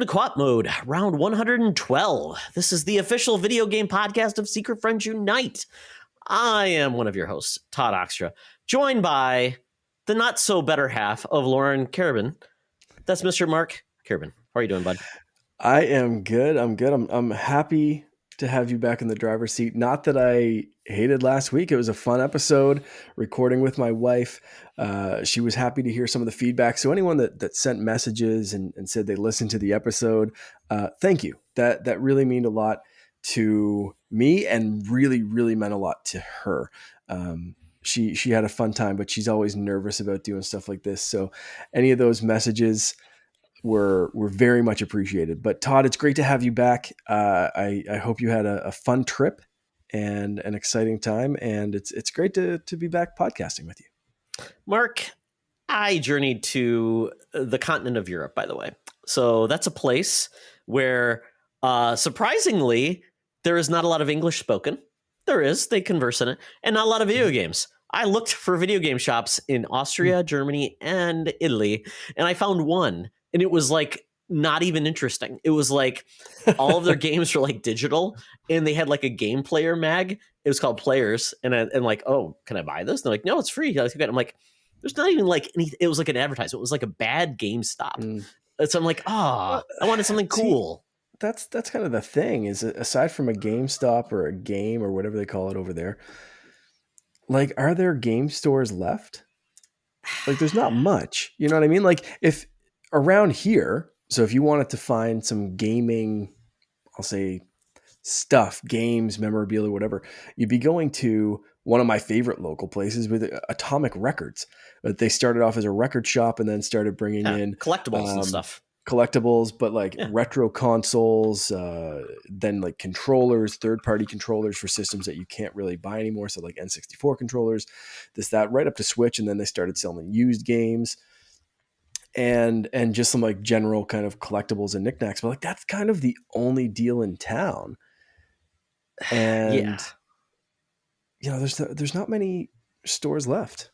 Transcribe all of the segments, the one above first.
co-op mode, round 112. This is the official video game podcast of Secret Friends Unite. I am one of your hosts, Todd Oxtra, joined by the not-so-better half of Lauren Carabin. That's Mr. Mark Carabin. How are you doing, bud? I am good. I'm happy to have you back in the driver's seat. Not that I hated last week. It was a fun episode recording with my wife. She was happy to hear some of the feedback. So anyone that sent messages and said they listened to the episode, thank you. That really meant a lot to me and really, really meant a lot to her. She had a fun time, but she's always nervous about doing stuff like this. So any of those messages were very much appreciated. But Todd, it's great to have you back. I hope you had a fun trip and an exciting time, and it's great to be back podcasting with you. Mark, I journeyed to the continent of Europe, by the way. So that's a place where, surprisingly, there is not a lot of English spoken. There is, they converse in it, and not a lot of video games. I looked for video game shops in Austria, Germany, and Italy, and I found one. And it was like not even interesting. It was like all of their games were like digital, and they had like a game player mag. It was called Players, and like, oh, can I buy this? And they're like, no, it's free. I'm like, there's not even like any. It was like an advertisement. It was like a bad GameStop. So I'm like, I wanted something cool. See, that's kind of the thing. Is aside from a GameStop or a game or whatever they call it over there, like, are there game stores left? Like, there's not much. You know what I mean? Like, if around here, so if you wanted to find some gaming, I'll say stuff, games, memorabilia, whatever, you'd be going to one of my favorite local places with Atomic Records. But they started off as a record shop and then started bringing in collectibles and stuff. Collectibles, but like retro consoles, then like controllers, third-party controllers for systems that you can't really buy anymore. So like N64 controllers, that, right up to Switch. And then they started selling used games. And just some like general kind of collectibles and knickknacks, but like that's kind of the only deal in town. And you know, there's not many stores left.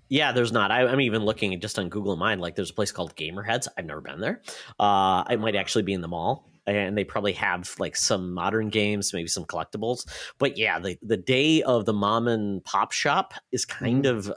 Yeah, there's not. I'm even looking just on Google Mine. Like, there's a place called Gamerheads. I've never been there. It might actually be in the mall, and they probably have like some modern games, maybe some collectibles. But yeah, the day of the mom and pop shop is kind of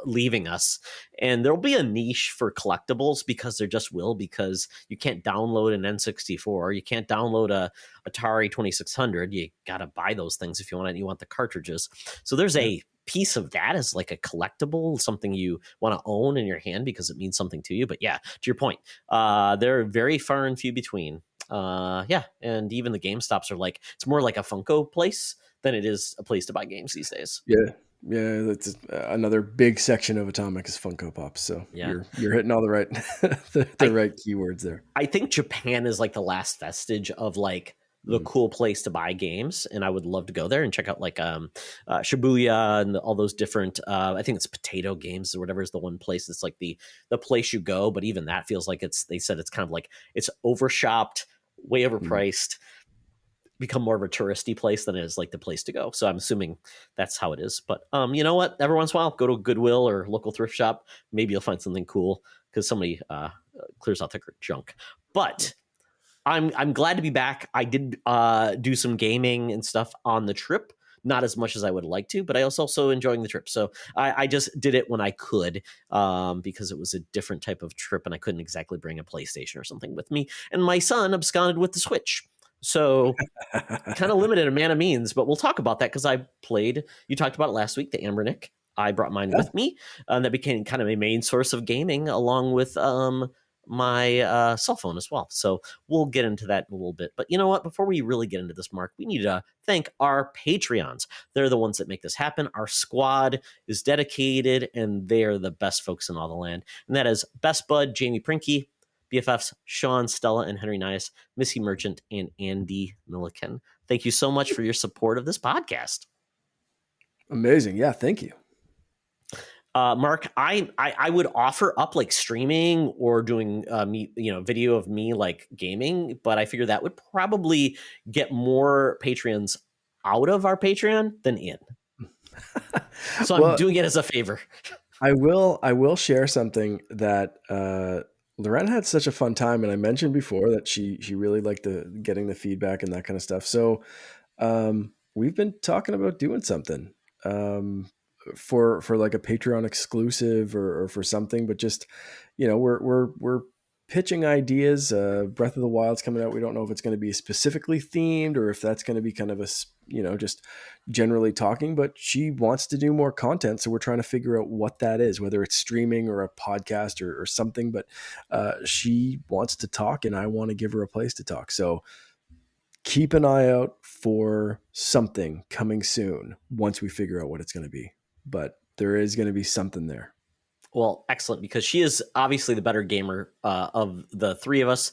leaving us, and there'll be a niche for collectibles because there just will, because you can't download an N64, you can't download a Atari 2600. You got to buy those things if you want it. You want the cartridges. So there's a piece of that as like a collectible, something you want to own in your hand because it means something to you. But yeah, to your point, they're very far and few between. And even the GameStops are like, it's more like a Funko place than it is a place to buy games these days. Yeah, that's another big section of Atomic is Funko Pops. So you're hitting all the right right keywords there. I think Japan is like the last vestige of like the cool place to buy games, and I would love to go there and check out like Shibuya and all those different. I think it's Potato Games or whatever is the one place that's like the place you go, but even that feels like they said it's kind of like it's overshopped, way overpriced. Become more of a touristy place than it is like the place to go. So I'm assuming that's how it is. But you know what? Every once in a while, go to Goodwill or local thrift shop. Maybe you'll find something cool because somebody clears out their junk. But I'm glad to be back. I did do some gaming and stuff on the trip. Not as much as I would like to, but I was also enjoying the trip. So I just did it when I could because it was a different type of trip and I couldn't exactly bring a PlayStation or something with me. And my son absconded with the Switch. So kind of limited amount of means, but we'll talk about that because I played, you talked about it last week, the Ambernick. I brought mine with me, and that became kind of a main source of gaming along with my cell phone as well. So we'll get into that in a little bit. But you know what? Before we really get into this, Mark, we need to thank our Patreons. They're the ones that make this happen. Our squad is dedicated, and they are the best folks in all the land. And that is Best Bud, Jamie Prinky, BFFs Sean, Stella, and Henry Nias, Missy Merchant, and Andy Milliken. Thank you so much for your support of this podcast. Amazing. Yeah, thank you. Mark, I would offer up like streaming or doing video of me like gaming, but I figure that would probably get more Patreons out of our Patreon than in. So I'm doing it as a favor. I will share something that Lorena had such a fun time, and I mentioned before that she really liked the getting the feedback and that kind of stuff. So we've been talking about doing something um, for like a Patreon exclusive or for something, but just we're pitching ideas. Breath of the Wild's coming out. We don't know if it's going to be specifically themed or if that's going to be kind of just generally talking. But she wants to do more content, so we're trying to figure out what that is, whether it's streaming or a podcast or something. But she wants to talk, and I want to give her a place to talk. So keep an eye out for something coming soon once we figure out what it's going to be. But there is going to be something there. Well, excellent, because she is obviously the better gamer of the three of us.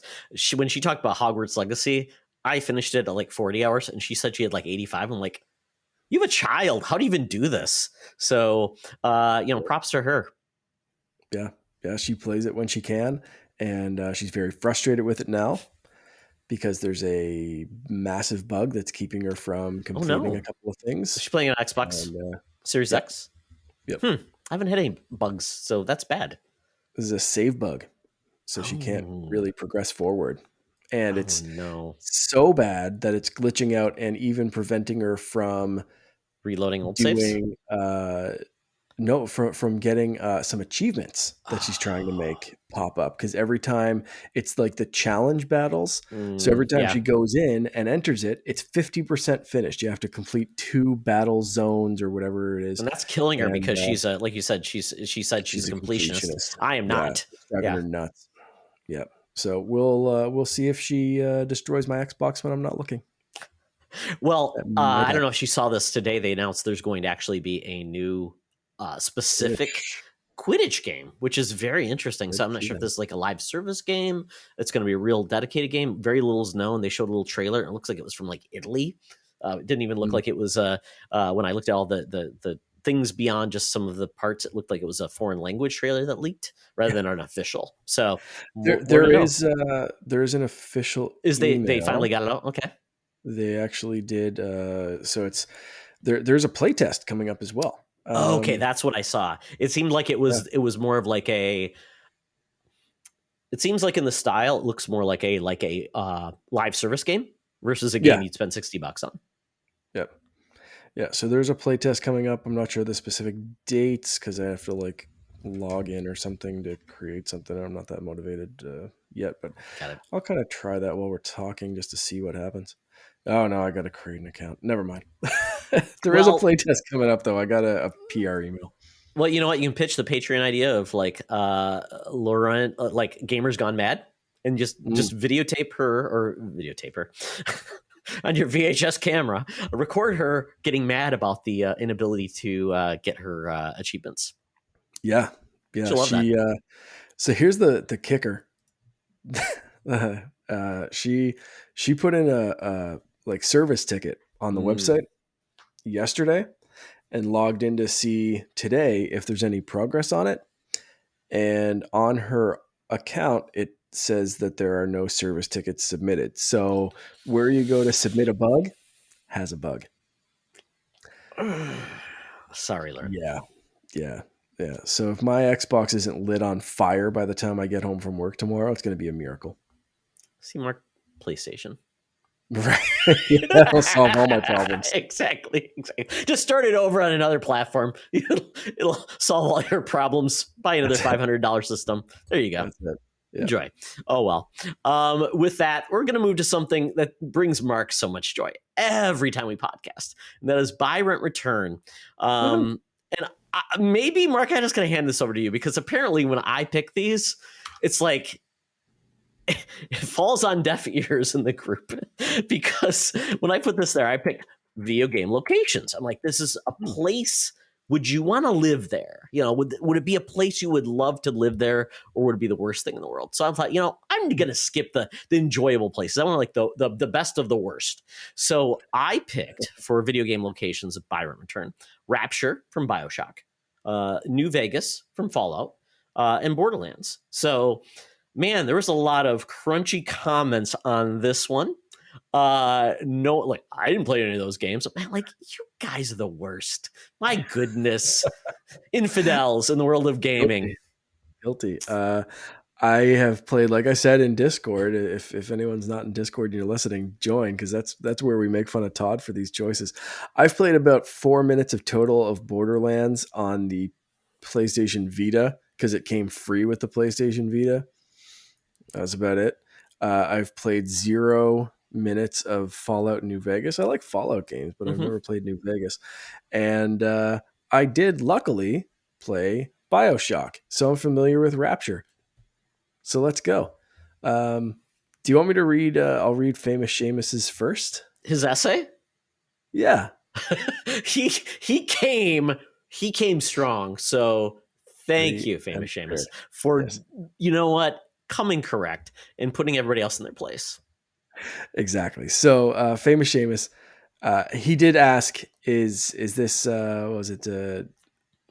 When she talked about Hogwarts Legacy, I finished it at like 40 hours, and she said she had like 85. I'm like, you have a child. How do you even do this? So, props to her. Yeah. Yeah. She plays it when she can. And she's very frustrated with it now because there's a massive bug that's keeping her from completing a couple of things. She's playing on Xbox Series X? Yep. I haven't had any bugs, so that's bad. This is a save bug. So she can't really progress forward. And it's so bad that it's glitching out and even preventing her from reloading old saves. No, from getting some achievements that she's trying to make pop up, because every time it's like the challenge battles. So every time she goes in and enters it, it's 50% finished. You have to complete 2 battle zones or whatever it is, and that's killing her because she's like you said, she said she's a completionist. I am not. It's driving her nuts. Yep. So we'll see if she destroys my Xbox when I'm not looking. Well, I don't know if she saw this today. They announced there's going to actually be a new specific Quidditch game, which is very interesting. So I'm not sure if this is like a live service game. It's going to be a real dedicated game. Very little is known. They showed a little trailer. It looks like it was from like Italy. It didn't even look like it was when I looked at all the things beyond just some of the parts, it looked like it was a foreign language trailer that leaked rather than an official. So there is an official they finally got it out. Okay. They actually did. So it's there's a play test coming up as well. Okay, that's what I saw. It seemed like it was more of like a. It seems like in the style, it looks more like a live service game versus a game you'd spend $60 on. Yep. Yeah. So there's a play test coming up. I'm not sure the specific dates because I have to like log in or something to create something. I'm not that motivated yet, but I'll kind of try that while we're talking just to see what happens. Oh no, I got to create an account. Never mind. There is a playtest coming up though. I got a PR email. Well, you know what? You can pitch the Patreon idea of like Lauren, like Gamers Gone Mad, and just videotape her on your VHS camera. Record her getting mad about the inability to get her achievements. Yeah. So here's the kicker. She put in a like service ticket on the website yesterday and logged in to see today if there's any progress on it. And on her account, it says that there are no service tickets submitted. So where you go to submit a bug has a bug. Sorry, Lauren. Yeah. So if my Xbox isn't lit on fire by the time I get home from work tomorrow, it's going to be a miracle. See, Mark, PlayStation. Right. That'll solve all my problems. Exactly. Just start it over on another platform. It'll solve all your problems. Buy another $500 system. There you go. Yeah. Enjoy. Oh, well. With that, we're going to move to something that brings Mark so much joy every time we podcast. And that is Buy, Rent, Return. And maybe, Mark, I'm just going to hand this over to you because apparently when I pick these, it's like it falls on deaf ears in the group because when I put this there, I picked video game locations. I'm like, this is a place. Would you want to live there? Would it be a place you would love to live there, or would it be the worst thing in the world? So I thought, I'm going to skip the enjoyable places. I want like the best of the worst. So I picked for video game locations of Buy, Rent, Return, Rapture from BioShock, New Vegas from Fallout, and Borderlands. So, man, there was a lot of crunchy comments on this one. No, like I didn't play any of those games. Man, like you guys are the worst. My goodness, infidels in the world of gaming. Guilty. I have played, like I said, in Discord. If anyone's not in Discord and you're listening, join, because that's where we make fun of Todd for these choices. I've played about 4 minutes of total of Borderlands on the PlayStation Vita because it came free with the PlayStation Vita. That's about it. I've played 0 minutes of Fallout New Vegas. I like Fallout games, but I've Mm-hmm. never played New Vegas. And I did luckily play Bioshock, so I'm familiar with Rapture. So let's go. Do you want me to read? I'll read Famous Seamus's first. His essay. Yeah. he he came strong. So thank Ready you, Famous and Seamus, prepared. for Yes, you know what, coming correct and putting everybody else in their place. exactly. So Famous Seamus, he did ask, is this was it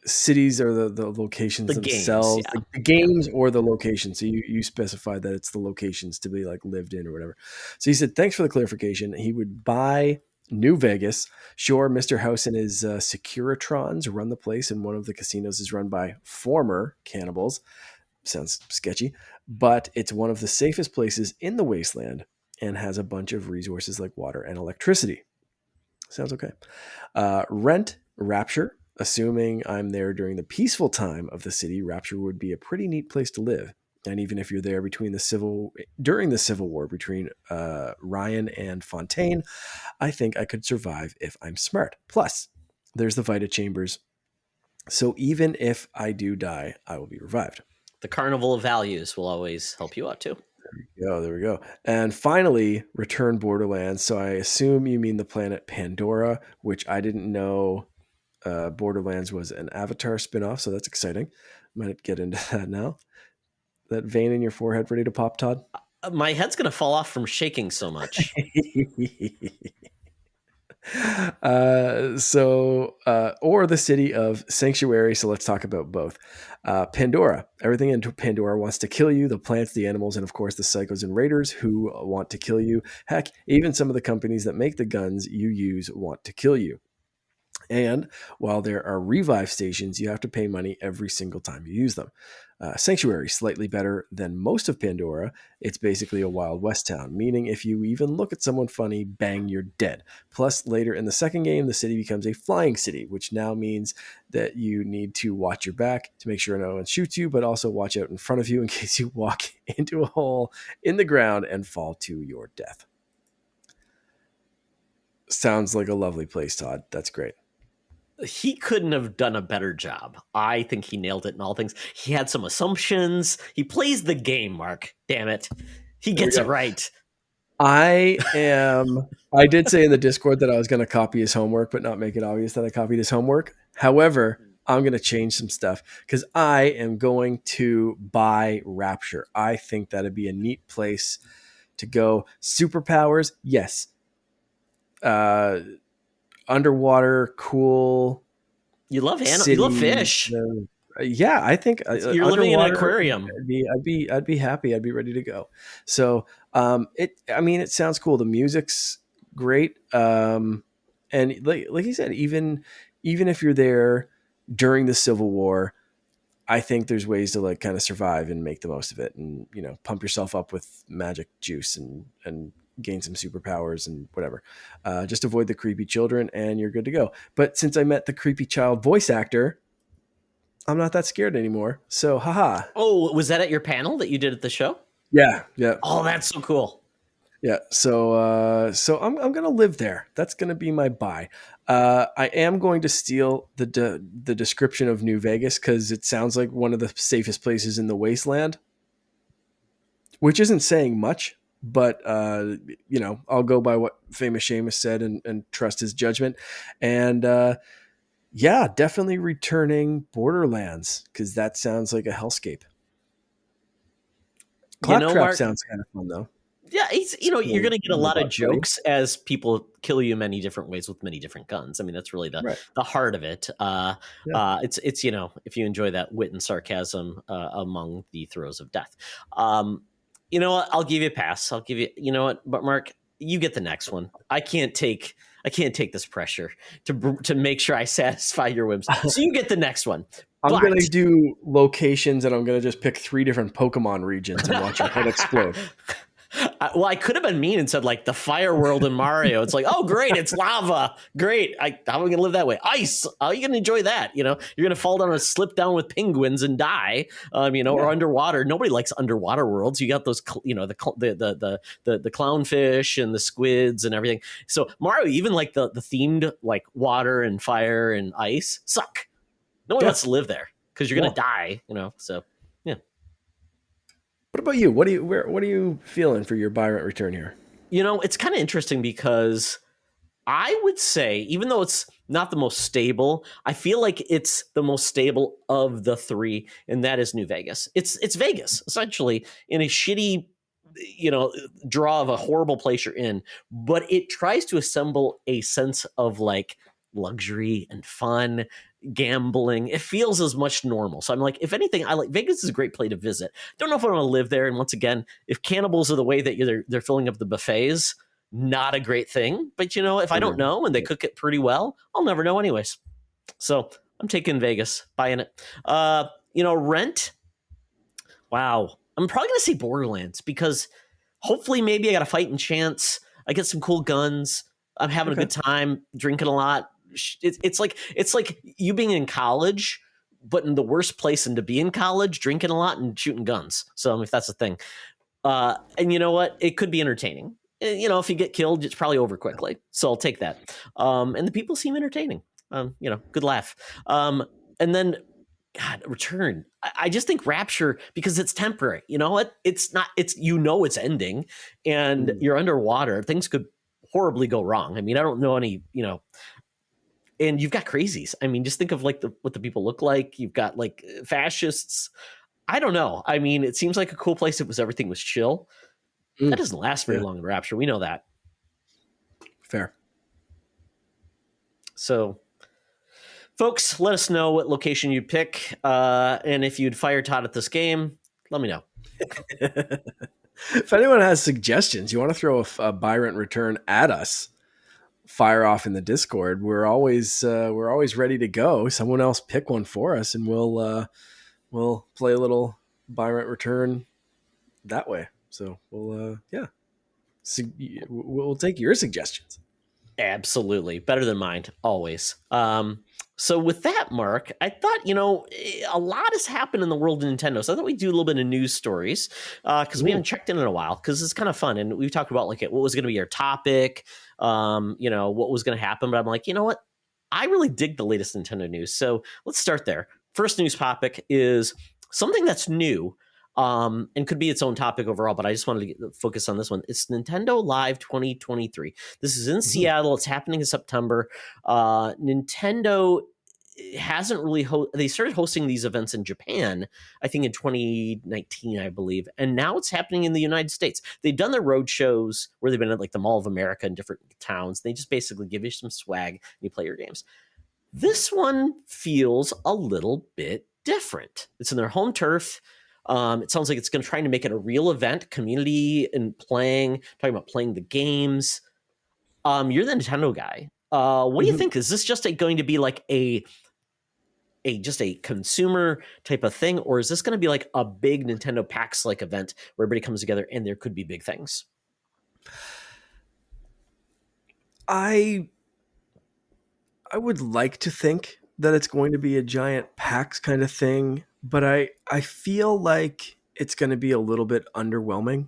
cities or the locations The games, themselves, yeah. the games or the locations? So you specified that it's the locations to be like lived in or whatever. So he said, thanks for the clarification. He would buy New Vegas. Sure, Mr. House and his Securitrons run the place, and one of the casinos is run by former cannibals. Sounds sketchy, but it's one of the safest places in the wasteland and has a bunch of resources like water and electricity. Sounds okay. Rent Rapture. Assuming I'm there during the peaceful time of the city, Rapture would be a pretty neat place to live. And even if you're there during the Civil War between Ryan and Fontaine, I think I could survive if I'm smart. Plus, there's the Vita Chambers. So even if I do die, I will be revived. The Carnival of Values will always help you out too. Oh, there we go. And finally, Return Borderlands. So I assume you mean the planet Pandora, which I didn't know Borderlands was an Avatar spinoff. So that's exciting. Might get into that now. That vein in your forehead ready to pop, Todd? My head's gonna fall off from shaking so much. Or the city of Sanctuary. So let's talk about both. Pandora. Everything in Pandora wants to kill you, the plants, the animals, and of course the psychos and raiders who want to kill you. Heck, even some of the companies that make the guns you use want to kill you. And while there are revive stations, you have to pay money every single time you use them. Sanctuary, slightly better than most of Pandora. It's basically a Wild West town, meaning if you even look at someone funny, bang, you're dead. Plus, later in the second game, the city becomes a flying city, which now means that you need to watch your back to make sure no one shoots you, but also watch out in front of you in case you walk into a hole in the ground and fall to your death. Sounds like a lovely place, Todd. That's great. He couldn't have done a better job. I think he nailed it in all things. He had some assumptions. He plays the game, Mark. Damn it. He There we gets it go. right. I did say in the Discord that I was going to copy his homework, but not make it obvious that I copied his homework. However, I'm going to change some stuff because I am going to buy Rapture. I think that'd be a neat place to go. Superpowers, yes. Underwater, cool You love you love city. fish. Yeah, I think You're living in an underwater. aquarium. I'd be happy. I'd be ready to go. So it sounds cool. The music's great. And like you said, even if you're there during the Civil War, I think there's ways to like kind of survive and make the most of it, and pump yourself up with magic juice and gain some superpowers and whatever. Just avoid the creepy children, and you're good to go. But since I met the creepy child voice actor, I'm not that scared anymore. So, haha. Oh, was that at your panel that you did at the show? Yeah, yeah, Oh, that's so cool. yeah. So I'm gonna live there. That's gonna be my buy. I am going to steal the description of New Vegas because it sounds like one of the safest places in the wasteland, which isn't saying much. But I'll go by what Famous Seamus said and trust his judgment. And yeah, definitely returning Borderlands because that sounds like a hellscape. Claptrap Mark, sounds kind of fun though. yeah, you're going to get a My lot of butt, buddy. jokes as people kill you many different ways with many different guns. I mean, that's really Right. the heart of it. Yeah. It's if you enjoy that wit and sarcasm among the throes of death. You know what? I'll give you a pass. I'll give you. You know what? But Mark, you get the next one. I can't take this pressure to make sure I satisfy your whims. So you get the next one. I'm But gonna do locations, and I'm gonna just pick 3 different Pokemon regions and watch your head explode. well, I could have been mean and said like the fire world in Mario. It's like, oh, great, it's lava. Great. How are we gonna live that way? Ice. How are you gonna enjoy that? You're gonna fall down and slip down with penguins and die. Or Yeah, underwater. Nobody likes underwater worlds. You got those, the clownfish and the squids and everything. So Mario, even like the themed like water and fire and ice suck. No one yeah, wants to live there because you're gonna no. die. So yeah. What about you? What are you feeling for your Byrant return here? It's kind of interesting because I would say, even though it's not the most stable, I feel like it's the most stable of the three, and that is New Vegas. It's Vegas essentially in a shitty, draw of a horrible place you're in, but it tries to assemble a sense of like luxury and fun, gambling. It feels as much normal. So I'm like, if anything, I like Vegas is a great place to visit. Don't know if I want to live there. And once again, if cannibals are the way that they're filling up the buffets, not a great thing. But if I don't Agreed. know and they cook it pretty well, I'll never know anyways. So I'm taking Vegas, buying it. Rent. Wow. I'm probably gonna say Borderlands because hopefully maybe I got a fighting chance. I get some cool guns. I'm having a Okay. good time, drinking a lot. It's like you being in college, but in the worst place and to be in college, drinking a lot and shooting guns. So if that's the thing. And you know what? It could be entertaining. If you get killed, it's probably over quickly. So I'll take that. And the people seem entertaining. Good laugh. And then, God, Return. I just think Rapture because it's temporary. You know what? It's not. It's ending, and Mm. you're underwater. Things could horribly go wrong. I mean, I don't know any. And you've got crazies. I mean, just think of like what the people look like. You've got like fascists. I don't know. I mean, it seems like a cool place. Everything was chill. That Mm. doesn't last very Yeah, long in Rapture. We know that. fair. So, folks, let us know what location you'd pick. And if you'd fire Todd at this game, let me know. If anyone has suggestions, you want to throw a Byrant return at us, fire off in the Discord. We're always ready to go. Someone else pick one for us, and we'll play a little Byrant return that way. So we'll take your suggestions. Absolutely. Better than mine, always. So with that, Mark, I thought, a lot has happened in the world of Nintendo. So I thought we'd do a little bit of news stories because we Ooh. haven't checked in a while because it's kind of fun. And we've talked about like what was going to be our topic, what was going to happen. But I'm like, you know what? I really dig the latest Nintendo news. So let's start there. First news topic is something that's new and could be its own topic overall, but I just wanted to focus on this one. It's Nintendo Live 2023. This is in Mhm. Seattle. It's happening in September. Nintendo hasn't really they started hosting these events in Japan, I think in 2019, I believe, and now it's happening in the United States. They've done their road shows where they've been at like the Mall of America in different towns. They just basically give you some swag and you play your games. This one feels a little bit different. It's in their home turf. It sounds like it's going to try to make it a real event, community and talking about playing the games. You're the Nintendo guy. What do you Mhm. think? Is this just going to be like a just a consumer type of thing, or is this going to be like a big Nintendo PAX like event where everybody comes together and there could be big things? I I would like to think that it's going to be a giant PAX kind of thing, but I feel like it's going to be a little bit underwhelming.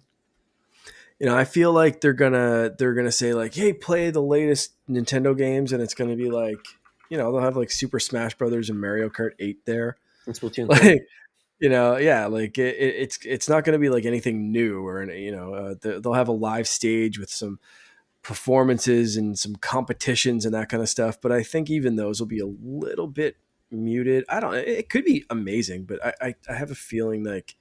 I feel like they're gonna say like, "Hey, play the latest Nintendo games," and it's gonna be like, they'll have like Super Smash Brothers and Mario Kart 8 there, In Splatoon 3. like, yeah, like it's not gonna be like anything new or they'll have a live stage with some performances and some competitions and that kind of stuff. But I think even those will be a little bit muted. I don't. It could be amazing, but I have a feeling like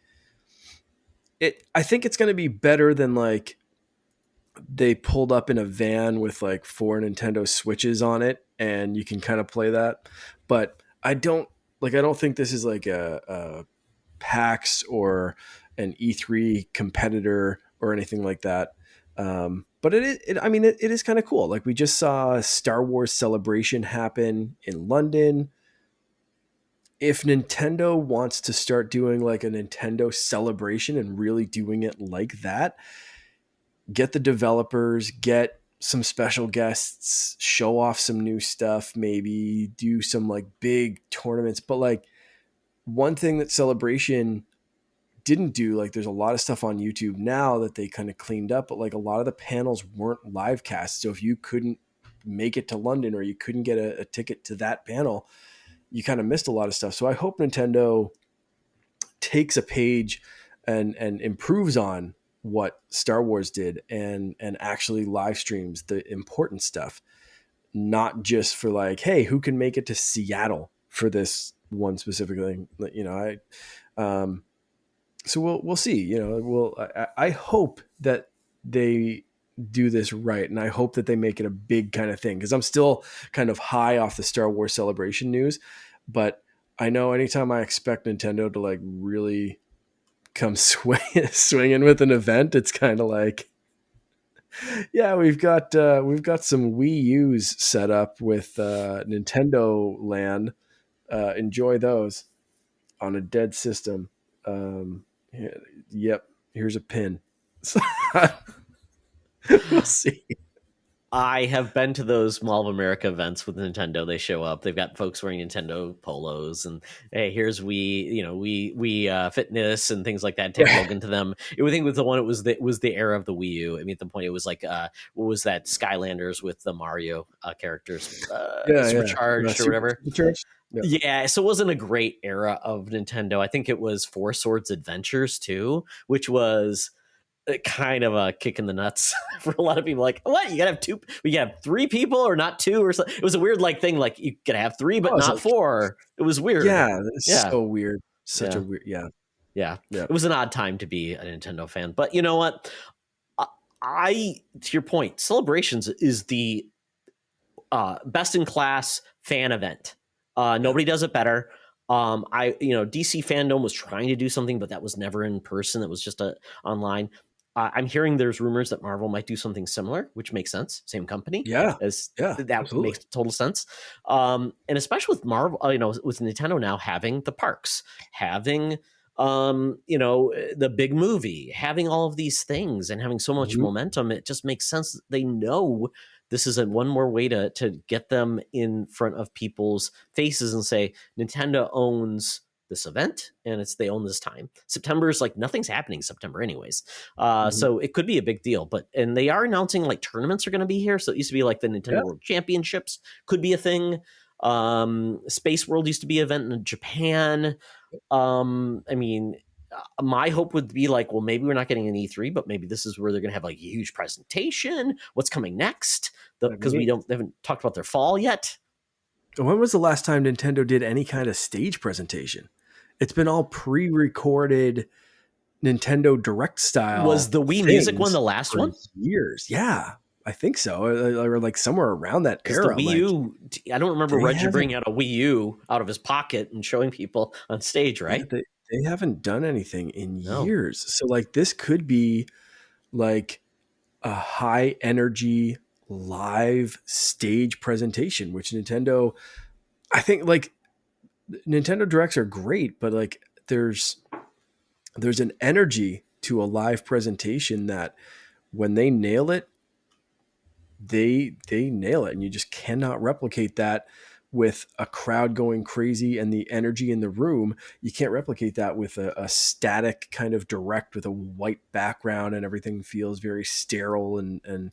it. I think it's going to be better than like they pulled up in a van with like 4 Nintendo Switches on it, and you can kind of play that. But I don't think this is like a PAX or an E3 competitor or anything like that. But I mean, it is kind of cool. Like we just saw Star Wars Celebration happen in London. if Nintendo wants to start doing like a Nintendo celebration and really doing it like that, get the developers, get some special guests, show off some new stuff, maybe do some like big tournaments. But like one thing that Celebration didn't do, like there's a lot of stuff on YouTube now that they kind of cleaned up, but like a lot of the panels weren't live cast. So if you couldn't make it to London or you couldn't get a ticket to that panel, you kind of missed a lot of stuff. So I hope Nintendo takes a page and improves on what Star Wars did and actually live streams the important stuff, not just for like, hey, who can make it to Seattle for this one specific thing? You know, so we'll see. You know, I hope that they do this right, and I hope that they make it a big kind of thing, because I'm still kind of high off the Star Wars Celebration news, but I know anytime I expect Nintendo to like really come swinging with an event, it's kind of like, yeah, we've got some Wii U's set up with Nintendo Land. Enjoy those on a dead system. Yep, here's a pin. We'll see. I have been to those Mall of America events with Nintendo. They show up. They've got folks wearing Nintendo polos, and hey, here's we fitness and things like that. Take Logan to them. I think with the one, it was the era of the Wii U. I mean, at the point it was like what was that, Skylanders with the Mario characters, Supercharged or whatever. Supercharged? Yeah, so it wasn't a great era of Nintendo. I think it was Four Swords Adventures too, which was kind of a kick in the nuts for a lot of people. Like, what, you gotta have two, we gotta have three people or not two or something. It was a weird like thing, like you gotta have three but not like, four. It was weird. Yeah, it's so weird. Such a weird. Yeah. It was an odd time to be a Nintendo fan, but you know what, I to your point, Celebrations is the best in class fan event. Nobody does it better. DC Fandom was trying to do something, but that was never in person. That was just online. I'm hearing there's rumors that Marvel might do something similar, which makes sense. Same company. That absolutely makes total sense. And especially with Marvel, with Nintendo now having the parks, having the big movie, having all of these things and having so much momentum, it just makes sense. They know this is one more way to get them in front of people's faces and say, Nintendo owns this event and they own this time. September is like, nothing's happening in September anyways. So it could be a big deal, and they are announcing like tournaments are going to be here. So it used to be like the Nintendo World Championships could be a thing. Space World used to be an event in Japan. I mean, my hope would be like, well, maybe we're not getting an E3, but maybe this is where they're going to have like a huge presentation. What's coming next? Because they haven't talked about their fall yet. When was the last time Nintendo did any kind of stage presentation? It's been all pre-recorded Nintendo Direct style. Was the Wii Music one the last one? Years. Yeah, I think so. Or like somewhere around that era. The Wii U, I don't remember Reggie bringing out a Wii U out of his pocket and showing people on stage, right? Yeah, they haven't done anything in years. So like this could be like a high energy live stage presentation, which Nintendo, I think like Nintendo Directs are great, but like there's an energy to a live presentation that when they nail it, they nail it, and you just cannot replicate that with a crowd going crazy and the energy in the room. You can't replicate that with a static kind of Direct with a white background and everything feels very sterile and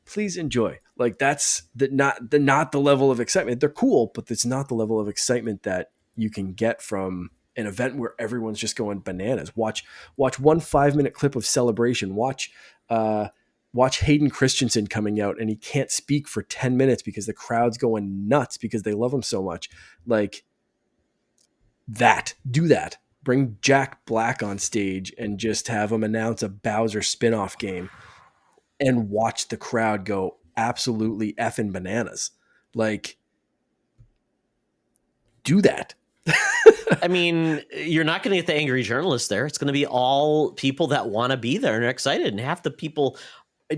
please enjoy. Like that's not the level of excitement. They're cool, but it's not the level of excitement that you can get from an event where everyone's just going bananas. Watch 1 5-minute clip of Celebration. Watch Hayden Christensen coming out and he can't speak for 10 minutes because the crowd's going nuts because they love him so much. Like do that. Bring Jack Black on stage and just have him announce a Bowser spin-off game and watch the crowd go absolutely effing bananas. Like, do that. I mean, you're not going to get the angry journalists there. It's going to be all people that want to be there and are excited. And half the people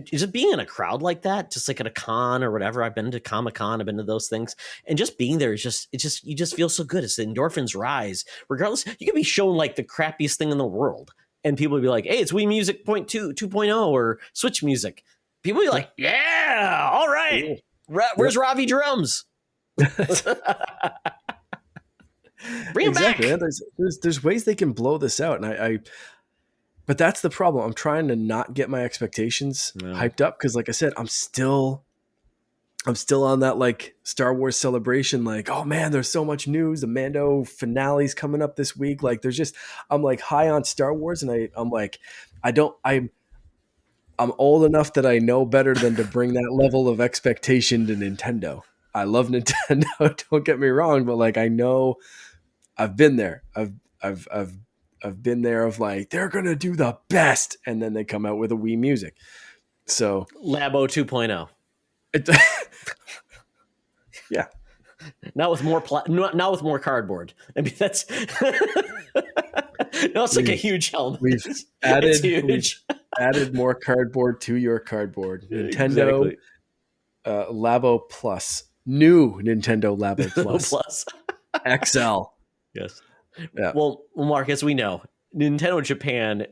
just being in a crowd like that, just like at a con or whatever. I've been to Comic-Con, I've been to those things, and just being there is just you just feel so good. It's the endorphins rise. Regardless, you can be shown like the crappiest thing in the world, and people will be like, "Hey, it's Wii Music Point 2, 2.0 or Switch Music." People will be like, "Yeah, all right. Where's Ravi drums?" Bring Exactly. it back. There's ways they can blow this out, and I but that's the problem. I'm trying to not get my expectations hyped up because, like I said, I'm still on that like Star Wars celebration. Like, oh man, there's so much news. The Mando finale's coming up this week. Like, I'm like high on Star Wars, and I'm like, I'm old enough that I know better than to bring that level of expectation to Nintendo. I love Nintendo. Don't get me wrong, but like I know I've been there. I've been there of like they're gonna do the best, and then they come out with a Wii Music. So Labo 2.0. Yeah. Now with more now with more cardboard. I mean that's no, it's like a huge helmet. We've added more cardboard to your cardboard. Nintendo Exactly. Labo Plus. New Nintendo Labo Plus. XL. Yes. Yeah. Well, Mark, as we know, Nintendo Japan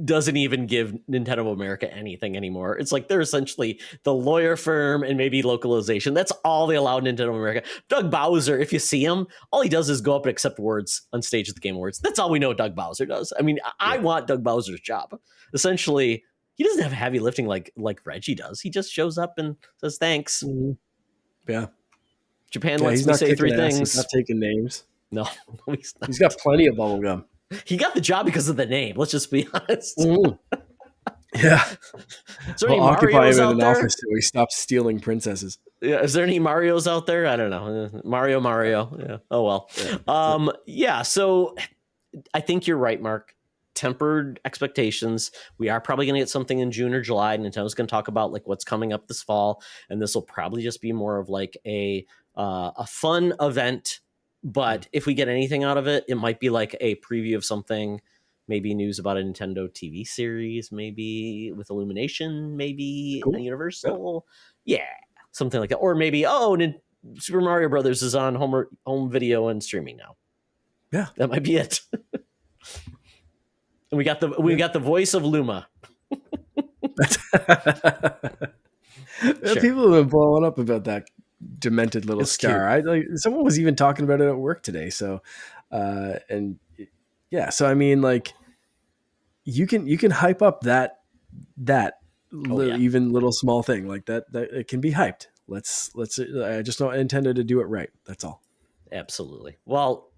doesn't even give Nintendo America anything anymore. It's like they're essentially the lawyer firm and maybe localization. That's all they allow Nintendo America. Doug Bowser, if you see him, all he does is go up and accept words on stage at the Game Awards. That's all we know Doug Bowser does. I mean, I want Doug Bowser's job. Essentially, he doesn't have heavy lifting like Reggie does. He just shows up and says thanks. Mm-hmm. Yeah. Japan lets me say 3 things. He's not taking names. No, he's got plenty of bubblegum. He got the job because of the name. Let's just be honest. Mm. Yeah. Is there any Marios occupy him in out an there? office so he stops stealing princesses. Yeah. Is there any Marios out there? I don't know. Mario. Yeah. Oh, well. Yeah. So I think you're right, Mark. Tempered expectations. We are probably going to get something in June or July. Nintendo's going to talk about like what's coming up this fall. And this will probably just be more of like a fun event. But if we get anything out of it, it might be like a preview of something, maybe news about a Nintendo TV series, maybe with Illumination, maybe a Universal. Yeah, something like that. Or maybe, Super Mario Brothers is on home video and streaming now. Yeah. That might be it. And we got the voice of Luma. Sure. People have been blowing up about that demented little star. Someone was even talking about it at work today. So, so I mean, like, you can hype up that even little small thing like that it can be hyped. Let's. I just want Nintendo to do it right. That's all. Absolutely. Well,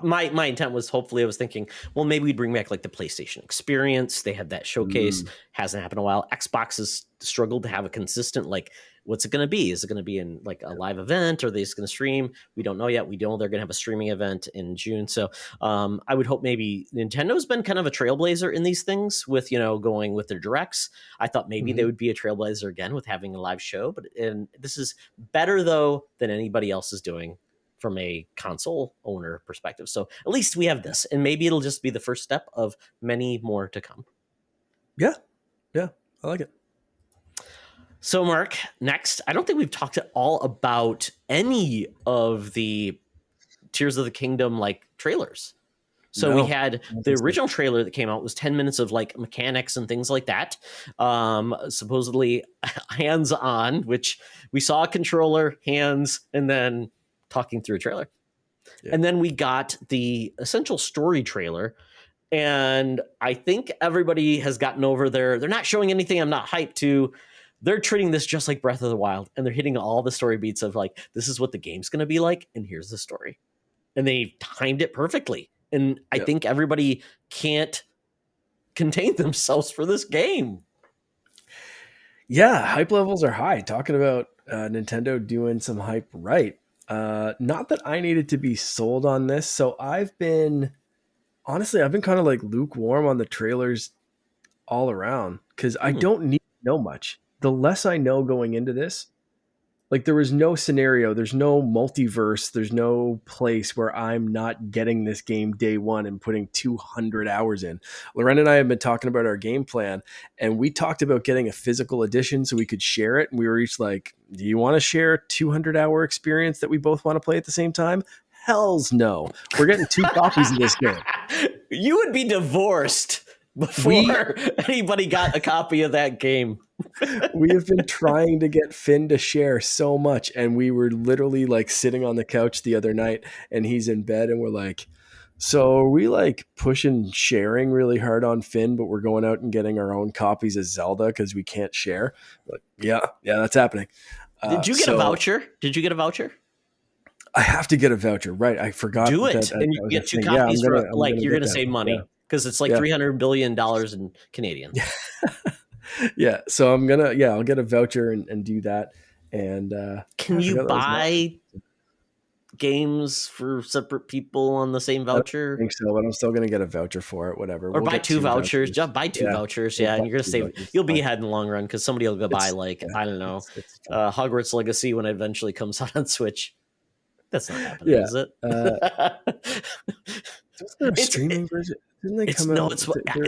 my intent was hopefully I was thinking, well, maybe we'd bring back like the PlayStation experience. They had that showcase. Hasn't happened in a while. Xbox has struggled to have a consistent, like, what's it going to be? Is it going to be in like a live event? Or are they just going to stream? We don't know yet. We know they're going to have a streaming event in June. So I would hope maybe Nintendo's been kind of a trailblazer in these things with, going with their directs. I thought maybe they would be a trailblazer again with having a live show, and this is better though than anybody else is doing from a console owner perspective. So at least we have this, and maybe it'll just be the first step of many more to come. Yeah. I like it. So Mark, next, I don't think we've talked at all about any of the Tears of the Kingdom like trailers. So we had the original trailer that came out was 10 minutes of like mechanics and things like that. Supposedly hands-on, which we saw a controller, hands, and then talking through a trailer. Yeah. And then we got the essential story trailer. And I think everybody has gotten over they're not showing anything I'm not hyped to. They're treating this just like Breath of the Wild, and they're hitting all the story beats of like, this is what the game's going to be like, and here's the story. And they timed it perfectly. And I think everybody can't contain themselves for this game. Yeah, hype levels are high. Talking about Nintendo doing some hype right. Not that I needed to be sold on this. So I've been kind of like lukewarm on the trailers all around because I don't need to know much. The less I know going into this, Like there was no scenario, there's no multiverse, there's no place where I'm not getting this game day one and putting 200 hours in. Loren and I have been talking about our game plan, and we talked about getting a physical edition so we could share it. And we were each like, do you want to share a 200-hour experience that we both want to play at the same time? Hell's no. We're getting 2 copies of this game. You would be divorced before anybody got a copy of that game. We have been trying to get Finn to share so much, and we were literally like sitting on the couch the other night, and he's in bed, and we're like, so are we like pushing sharing really hard on Finn, but we're going out and getting our own copies of Zelda because we can't share? Like, yeah, that's happening. Did you get a voucher? Did you get a voucher? I have to get a voucher, right? I forgot. Do it, and you get 2 copies for you're going to save money because it's like $300 billion in Canadian. Yeah, so I'll get a voucher and do that. And can you buy games for separate people on the same voucher? I think so, but I'm still gonna get a voucher for it. Whatever, or buy 2 vouchers. Just buy 2 vouchers, and you're gonna save. You'll be ahead in the long run because somebody will go buy I don't know, Hogwarts Legacy when it eventually comes out on Switch. That's not happening, is it? Is there a streaming version? Didn't they come out?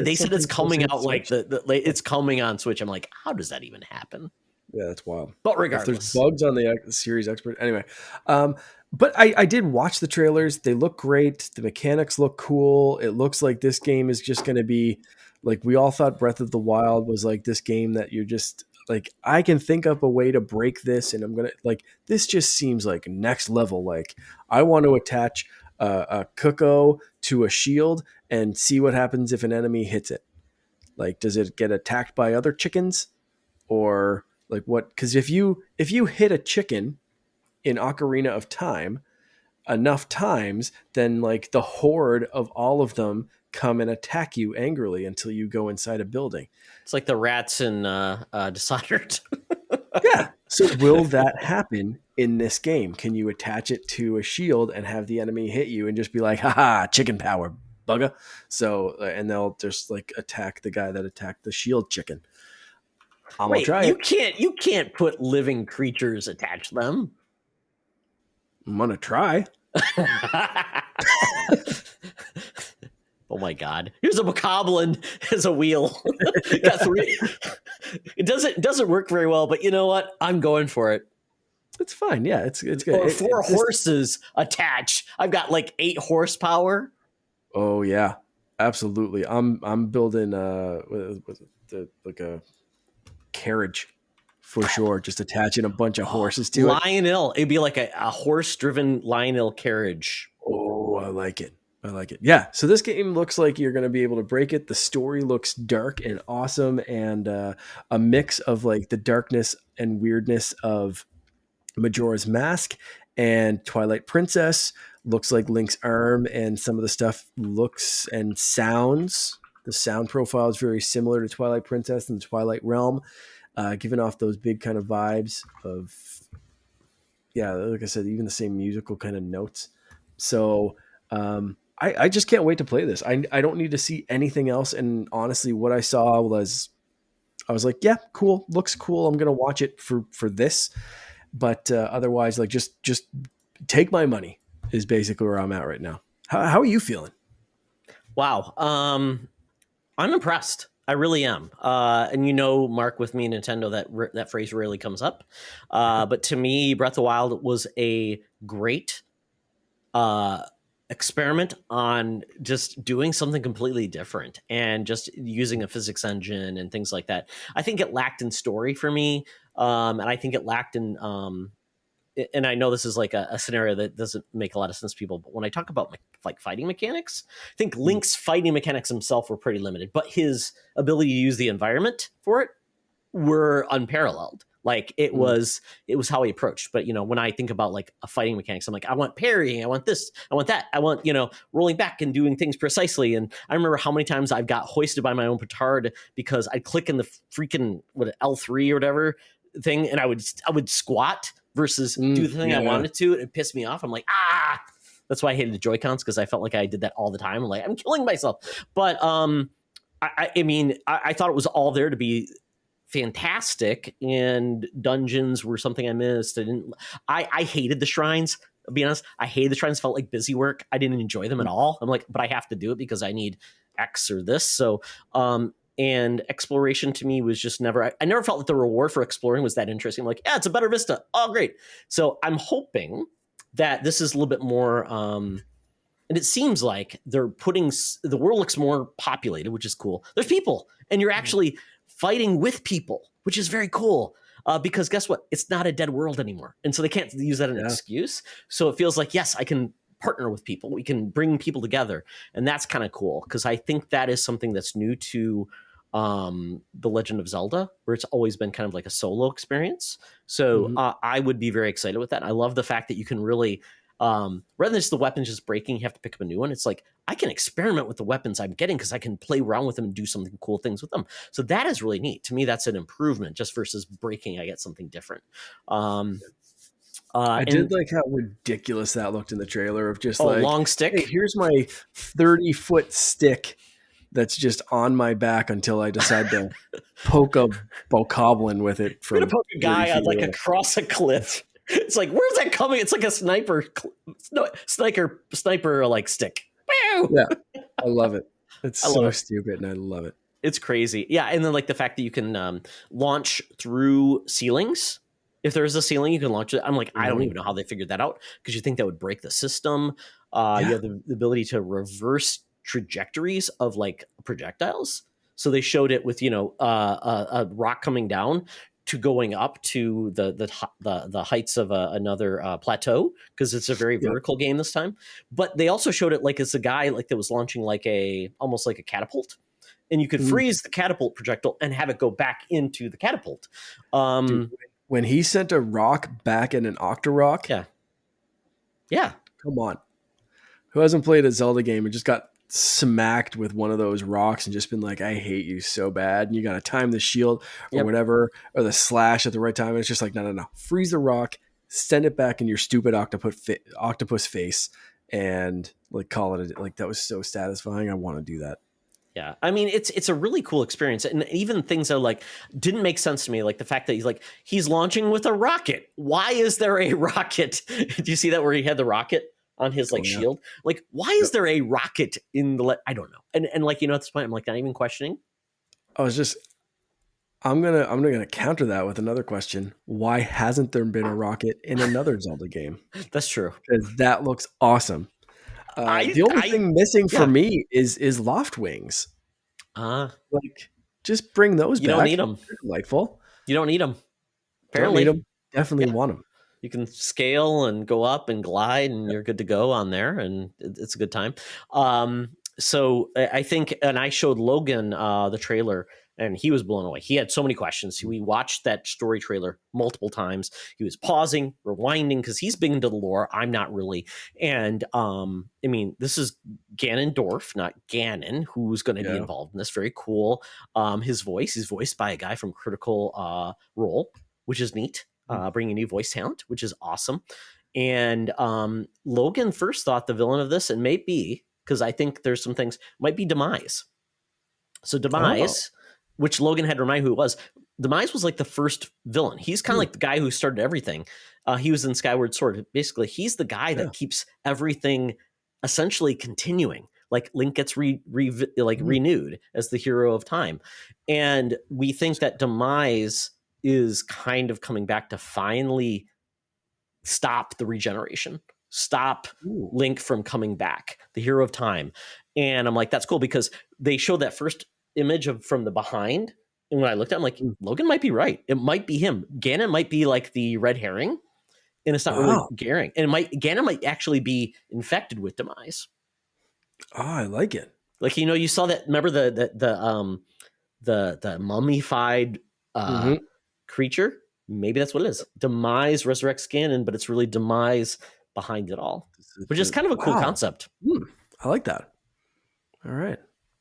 They said it's coming out like it's coming on Switch. I'm like, how does that even happen? Yeah, that's wild. But regardless, if there's bugs on the Series Expert. Anyway, but I did watch the trailers. They look great. The mechanics look cool. It looks like this game is just going to be like we all thought Breath of the Wild was like this game that you're just like, I can think up a way to break this, and I'm gonna like this. Just seems like next level. Like I want to attach a Cuckoo to a shield and see what happens if an enemy hits it. Like, does it get attacked by other chickens, or like what? Because if you hit a chicken in Ocarina of Time enough times, then like the horde of all of them come and attack you angrily until you go inside a building. It's like the rats in Dishonored. Yeah. So will that happen in this game? Can you attach it to a shield and have the enemy hit you and just be like, haha, chicken power, bugger? So, and they'll just like attack the guy that attacked the shield chicken. I'm gonna try it. You can't put living creatures attach them. I'm gonna try. Oh my God! Here's a bokoblin as a wheel. Got 3. It doesn't work very well, but you know what? I'm going for it. It's fine. Yeah, it's good. Or 4 horses attached. I've got like 8 horsepower. Oh yeah, absolutely. I'm building like a carriage for sure. Just attaching a bunch of horses to it. Lionel. It'd be like a horse-driven Lionel carriage. Oh, I like it. Yeah. So this game looks like you're going to be able to break it. The story looks dark and awesome, and a mix of like the darkness and weirdness of Majora's Mask and Twilight Princess. Looks like Link's arm, and some of the stuff looks and sounds. The sound profile is very similar to Twilight Princess and the Twilight Realm, giving off those big kind of vibes of, yeah, like I said, even the same musical kind of notes. So I just can't wait to play this. I don't need to see anything else. And honestly, what I saw was, I was like, yeah, cool. Looks cool. I'm going to watch it for this. But otherwise, like just take my money is basically where I'm at right now. How are you feeling? Wow. I'm impressed. I really am. And Mark, with me, Nintendo, that phrase rarely comes up. But to me, Breath of the Wild was a great experiment on just doing something completely different and just using a physics engine and things like that. I think it lacked in story for me. And I think it lacked in, and I know this is like a scenario that doesn't make a lot of sense to people, but when I talk about like fighting mechanics, I think Link's fighting mechanics himself were pretty limited, but his ability to use the environment for it were unparalleled. Like it was how he approached. But when I think about like a fighting mechanics, I'm like, I want parrying, I want this, I want that, I want rolling back and doing things precisely. And I remember how many times I've got hoisted by my own petard because I'd click in the freaking L3 or whatever thing, and I would squat versus do the thing I wanted to, and it pissed me off. I'm like, that's why I hated the Joy-Cons, because I felt like I did that all the time. Like, I'm killing myself. But I mean, I thought it was all there to be fantastic, and dungeons were something I missed. I hated the shrines. I'll be honest, I hated the shrines. Felt like busy work. I didn't enjoy them at all. I'm like, but I have to do it because I need X or this. So, and exploration to me was just never. I never felt that the reward for exploring was that interesting. I'm like, yeah, it's a better vista. Oh, great. So I'm hoping that this is a little bit more. And it seems like they're putting the world looks more populated, which is cool. There's people, and you're actually fighting with people, which is very cool. Because guess what? It's not a dead world anymore, and so they can't use that as an excuse. So it feels like, yes, I can partner with people. We can bring people together, and that's kind of cool because I think that is something that's new to the Legend of Zelda, where it's always been kind of like a solo experience. So I would be very excited with that. I love the fact that you can really rather than just the weapons just breaking, you have to pick up a new one. It's like I can experiment with the weapons I'm getting because I can play around with them and do something cool things with them. So that is really neat. To me, that's an improvement just versus breaking. I get something different. I did like how ridiculous that looked in the trailer of just like long stick. Hey, here's my 30-foot stick that's just on my back until I decide to poke a bokoblin with it. From poke a guy on like across a cliff. It's like, where's that coming? It's like a sniper like stick. Yeah, I love it. It's so stupid, and I love it. It's crazy. Yeah, and then like the fact that you can launch through ceilings. If there's a ceiling, you can launch it. I'm like, I don't even know how they figured that out because you think that would break the system. You have the ability to reverse trajectories of like projectiles. So they showed it with a rock coming down to going up to the heights of another plateau because it's a very vertical game this time. But they also showed it like it's a guy like that was launching like almost like a catapult, and you could freeze the catapult projectile and have it go back into the catapult. Dude, when he sent a rock back in an Octorok, yeah, come on, who hasn't played a Zelda game and just got smacked with one of those rocks and just been like, I hate you so bad, and you got to time the shield or whatever, or the slash at the right time, and it's just like, no, freeze the rock, send it back in your stupid octopus face, and like call it like that was so satisfying. I want to do that. Yeah, I mean, it's a really cool experience, and even things that like didn't make sense to me, like the fact that he's launching with a rocket. Why is there a rocket? Do you see that where he had the rocket on his shield? Like, why is there a rocket in the? I don't know. And like at this point, I'm like not even questioning. I'm gonna counter that with another question. Why hasn't there been a rocket in another Zelda game? That's true. Because that looks awesome. The only thing missing for me is loft wings. Like, just bring those back. You don't need them. They're delightful. You don't need them. Apparently, don't need them. Definitely want them. You can scale and go up and glide, and you're good to go on there, and it's a good time. So I think, and I showed Logan the trailer, and he was blown away. He had so many questions. We watched that story trailer multiple times. He was pausing, rewinding, because he's big into the lore. I'm not really. And I mean, this is Ganondorf, not Ganon, who's going to be involved in this. Very cool. His voice is voiced by a guy from Critical Role, which is neat. Bringing new voice talent, which is awesome. And Logan first thought the villain of this, and may be, because I think there's some things, might be Demise. So Demise, which Logan had to remind who it was. Demise was like the first villain. He's kind of like the guy who started everything. He was in Skyward Sword. Basically, he's the guy that keeps everything essentially continuing. Like Link gets renewed as the hero of time. And we think that Demise is kind of coming back to finally stop the regeneration, stop Link from coming back, the hero of time. And I'm like, that's cool, because they showed that first image from the behind. And when I looked at it, I'm like, Logan might be right. It might be him. Ganon might be like the red herring, and it's not really Ganon. And Ganon might actually be infected with Demise. Oh, I like it. Like, you saw that, remember the mummified creature? Maybe that's what it is. Demise resurrects Ganon, but it's really Demise behind it all, which is kind of a cool concept. I like that. All right.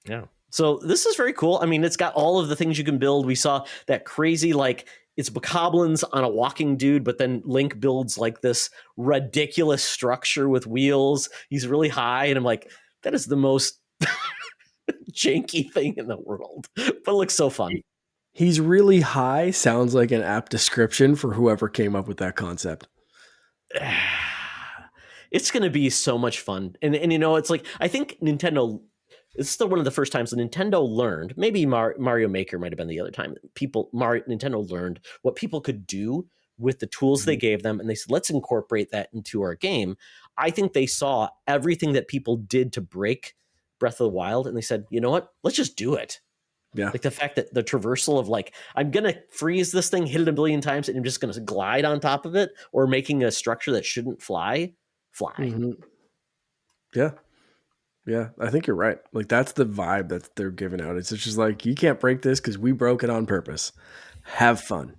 Yeah. So this is very cool. I mean, it's got all of the things you can build. We saw that crazy, like, it's bokoblins on a walking dude, but then Link builds like this ridiculous structure with wheels. He's really high, and I'm like, that is the most janky thing in the world, but it looks so fun. He's really high sounds like an apt description for whoever came up with that concept. It's going to be so much fun. And it's like, I think Nintendo, it's still one of the first times that Nintendo learned, maybe Mario Maker might have been the other time, Nintendo learned what people could do with the tools they gave them. And they said, let's incorporate that into our game. I think they saw everything that people did to break Breath of the Wild. And they said, you know what, let's just do it. Yeah. Like the fact that the traversal of like, I'm going to freeze this thing, hit it a billion times, and I'm just going to glide on top of it, or making a structure that shouldn't fly. Mm-hmm. Yeah. Yeah. I think you're right. Like that's the vibe that they're giving out. It's just like, you can't break this because we broke it on purpose. Have fun.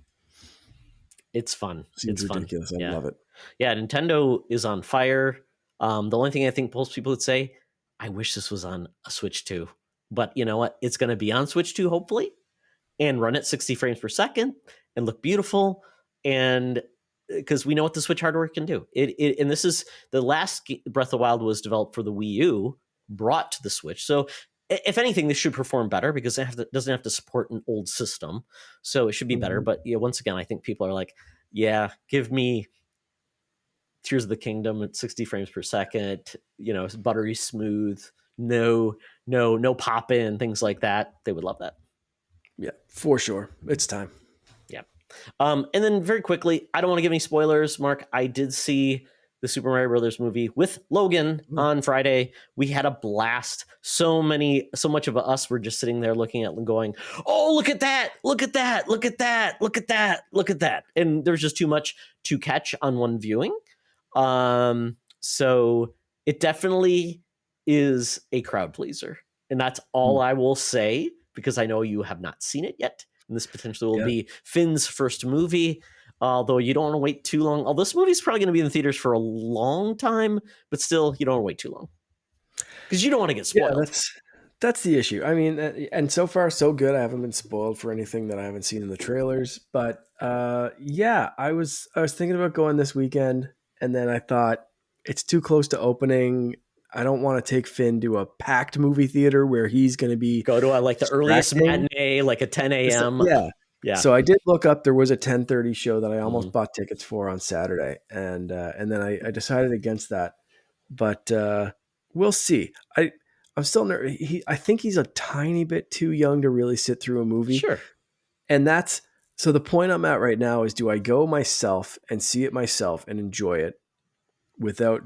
It's fun. Seems It's fun. ridiculous. I Yeah. love it. Yeah. Nintendo is on fire. The only thing I think most people would say, I wish this was on a Switch 2. But you know what? It's going to be on Switch 2, hopefully, and run at 60 frames per second and look beautiful. And because we know what the Switch hardware can do. And this is the last Breath of the Wild was developed for the Wii U, brought to the Switch. So if anything, this should perform better because it doesn't have to support an old system. So it should be better. But once again, I think people are like, yeah, give me Tears of the Kingdom at 60 frames per second, it's buttery smooth, no pop in, things like that. They would love that. Yeah, for sure. It's time. Yeah. And then very quickly, I don't want to give any spoilers, Mark. I did see the Super Mario Brothers movie with Logan on Friday. We had a blast. So much of us were just sitting there looking at and going, oh, look at that. Look at that. Look at that. Look at that. Look at that. And there's just too much to catch on one viewing. So it definitely is a crowd pleaser. And that's all I will say, because I know you have not seen it yet. And this potentially will be Finn's first movie, although you don't want to wait too long. Although this movie's probably going to be in the theaters for a long time, but still, you don't want to wait too long because you don't want to get spoiled. Yeah, that's the issue. I mean, and so far so good. I haven't been spoiled for anything that I haven't seen in the trailers. But yeah, I was thinking about going this weekend, and then I thought it's too close to opening. I don't want to take Finn to a packed movie theater where he's going to be go to the earliest matinee, like a 10 a.m. Yeah. So I did look up. There was a 10:30 show that I almost bought tickets for on Saturday, and then I decided against that. But we'll see. I'm still nervous. I think he's a tiny bit too young to really sit through a movie. Sure. And so the point I'm at right now is, do I go myself and see it myself and enjoy it without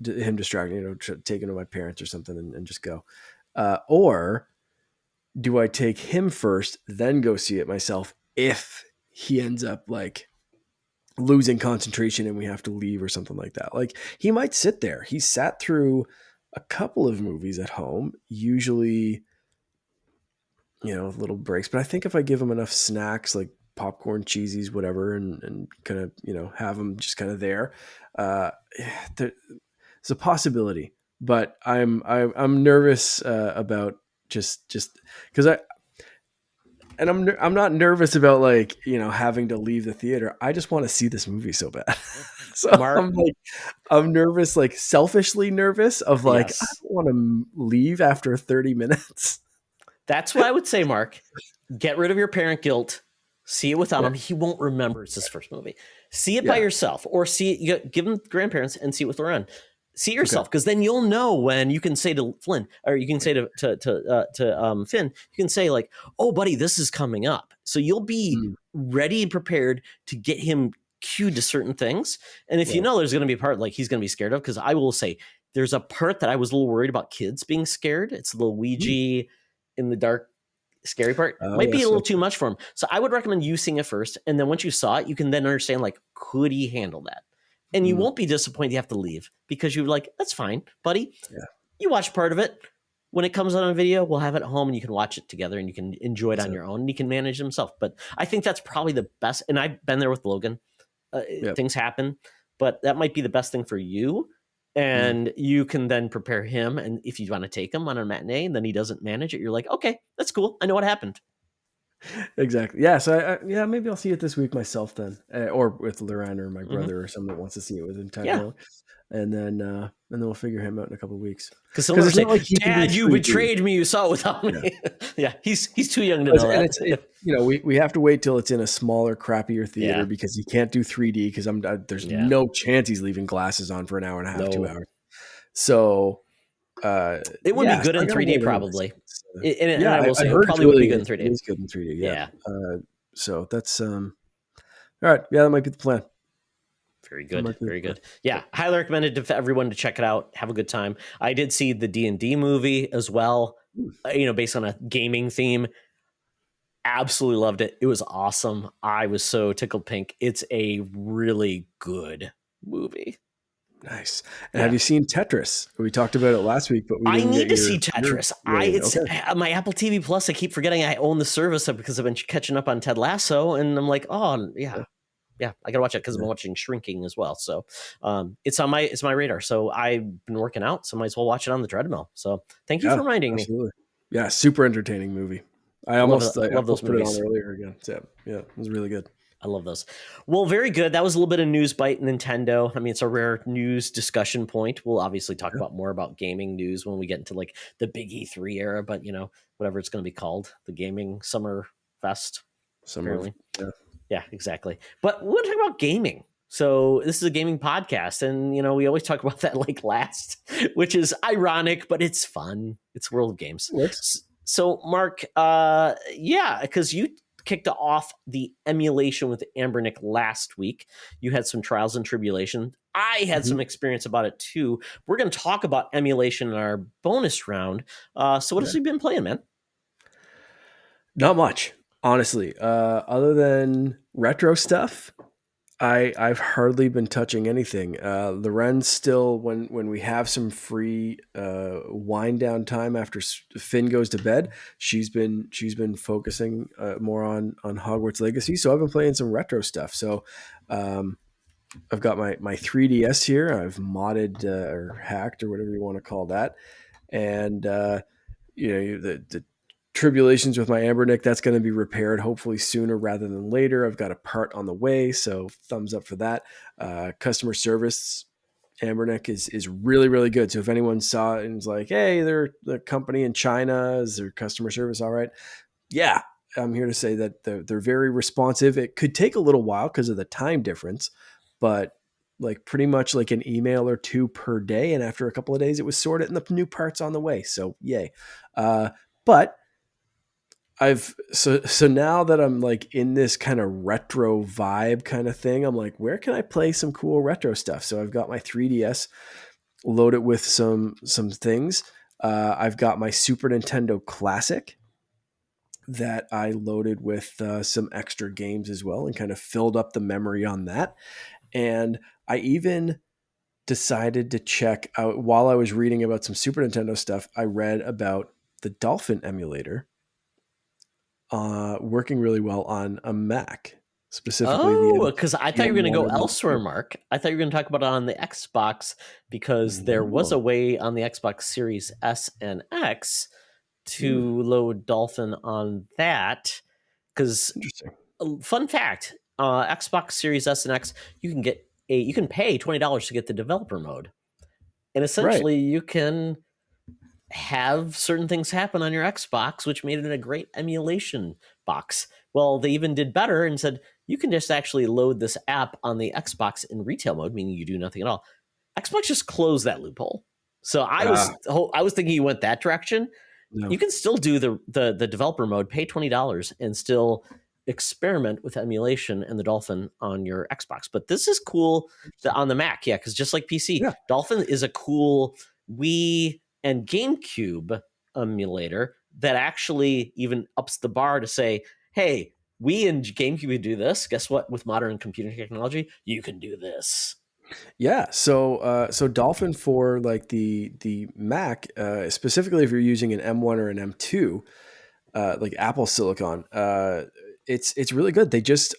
him distracting, taking to my parents or something and just go? Or do I take him first, then go see it myself if he ends up like losing concentration and we have to leave or something like that? Like, he might sit there. He sat through a couple of movies at home, usually, little breaks. But I think if I give him enough snacks, like popcorn, cheesies, whatever, and kind of, have him just kind of there, there's a possibility. But I'm nervous about just because I'm not nervous about like, having to leave the theater. I just want to see this movie so bad. So Mark, I'm nervous, like selfishly nervous of like, yes. I don't want to leave after 30 minutes. That's why I would say, Mark, get rid of your parent guilt. See it without him. He won't remember it's his first movie. See it by yourself, or give him grandparents and see it with Loren. See it yourself, because then you'll know when you can say to Flynn, or you can say to Finn, you can say like, "Oh, buddy, this is coming up," so you'll be ready and prepared to get him cued to certain things. And if you know there's going to be a part like he's going to be scared of, because I will say there's a part that I was a little worried about kids being scared. It's the Luigi in the dark scary part. Might be a little too much for him. So I would recommend you seeing it first, and then once you saw it, you can then understand like, could he handle that? And you won't be disappointed you have to leave, because you're like, that's fine, buddy. Yeah. You watch part of it. When it comes out on video, we'll have it at home and you can watch it together and you can enjoy it on your own and you can manage himself. But I think that's probably the best. And I've been there with Logan. Things happen, but that might be the best thing for you. And you can then prepare him. And if you want to take him on a matinee and then he doesn't manage it, you're like, okay, that's cool. I know what happened. Exactly. Yeah. So yeah, maybe I'll see it this week myself then, or with Loren or my Hmm. brother or someone that wants to see it with intent Yeah. mode, and then we'll figure him out in a couple of weeks. Because he'll Because never it's say, not like he can do "Dad, you 3D. betrayed me. You saw it without Yeah. me." Yeah, he's too young to know And that. we have to wait till it's in a smaller, crappier theater Yeah, because he can't do 3D because there's yeah. no chance he's leaving glasses on for an hour and a half, two No, hours. So it would be yeah, so good I in gotta 3D wait anyways. probably. It's, And yeah, I will I say, it heard it's probably would be really good in it 3D. is good in 3D. Yeah. Yeah, So that's all right. Yeah, that might be the plan. very That good, might be the very plan. good. Yeah, highly recommended to everyone to check it out. Have a good time. I did see the D&D movie as well. Hmm. Based on a gaming theme. Absolutely loved it. It was awesome. I was so tickled pink. It's a really good movie. Nice. And have Yeah. you seen Tetris? We talked about it last week, but we I didn't get need to your see Tetris. I rating. it's Okay. my Apple TV Plus. I keep forgetting I own the service because I've been catching up on Ted Lasso, and I'm like, oh yeah, yeah, I gotta watch it because I've Yeah. been watching Shrinking as well. So it's my radar. So I've been working out, so might as well watch it on the treadmill. So thank you for Yeah, reminding me. absolutely. Yeah, super entertaining movie. I Love it. almost I Love those almost put it on movies. earlier again. So, yeah, it was really good. I love those. Well, very good. That was a little bit of news bite Nintendo. I mean, it's a rare news discussion point. We'll obviously talk Yeah. about more about gaming news when we get into like the big E3 era, but whatever it's going to be called, the gaming summer fest, Summer of apparently. yeah. Yeah, exactly. But we're going to talk about gaming. So this is a gaming podcast, and we always talk about that like last, which is ironic, but it's fun. It's World of Games. Works. So Mark, yeah, because you kicked off the emulation with Ambernick last week. You had some trials and tribulation. I had Mhm. some experience about it too. We're going to talk about emulation in our bonus round. So what Yeah. have you been playing, man? Not much, honestly. Other than retro stuff, I've hardly been touching anything. Loren's still when we have some free wind down time after Finn goes to bed. She's been focusing more on Hogwarts Legacy. So I've been playing some retro stuff. So um, I've got my 3DS here. I've modded or hacked or whatever you want to call that, and the tribulations with my Ambernick, that's going to be repaired hopefully sooner rather than later. I've got a part on the way, so thumbs up for that. Customer service Ambernick is really, really good. So if anyone saw it and was like, hey, they're the company in China, is their customer service all right? Yeah, I'm here to say that they're very responsive. It could take a little while because of the time difference, but like pretty much like an email or two per day. And after a couple of days, it was sorted and the new parts on the way. So yay. But so now that I'm like in this kind of retro vibe kind of thing, I'm like, where can I play some cool retro stuff? So I've got my 3DS loaded with some things. I've got my Super Nintendo Classic that I loaded with some extra games as well and kind of filled up the memory on that. And I even decided to check out while I was reading about some Super Nintendo stuff. I read about the Dolphin emulator working really well on a Mac, specifically Oh, because I the thought you were going to M1 go or the elsewhere, M2. Mark. I thought you were going to talk about it on the Xbox because there was a No. way on the Xbox Series S and X Hmm, to load Dolphin on that. Because interesting. fun fact, Xbox Series S and X, you can pay $20 to get the developer mode, and Right. essentially you can have certain things happen on your Xbox, which made it a great emulation box. Well, they even did better and said you can just actually load this app on the Xbox in retail mode, meaning you do nothing at all. Xbox just closed that loophole. So I was thinking you went that direction. No. You can still do the developer mode, pay $20, and still experiment with emulation and the Dolphin on your Xbox. But this is cool on the Mac, yeah, because just like PC, Yeah. Dolphin is a cool Wii and GameCube emulator that actually even ups the bar to say, hey, Wii and GameCube can do this. Guess what? With modern computing technology, you can do this. Yeah. So Dolphin for like the Mac, specifically if you're using an M1 or an M2, like Apple Silicon, it's really good. They just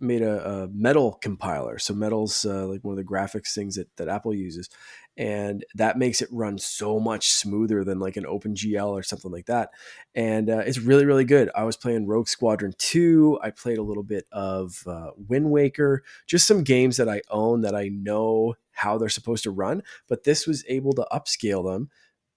made a metal compiler. So metal's like one of the graphics things that Apple uses, and that makes it run so much smoother than like an OpenGL or something like that. And it's really, really good. I was playing Rogue Squadron 2. I played a little bit of Wind Waker, just some games that I own that I know how they're supposed to run, but this was able to upscale them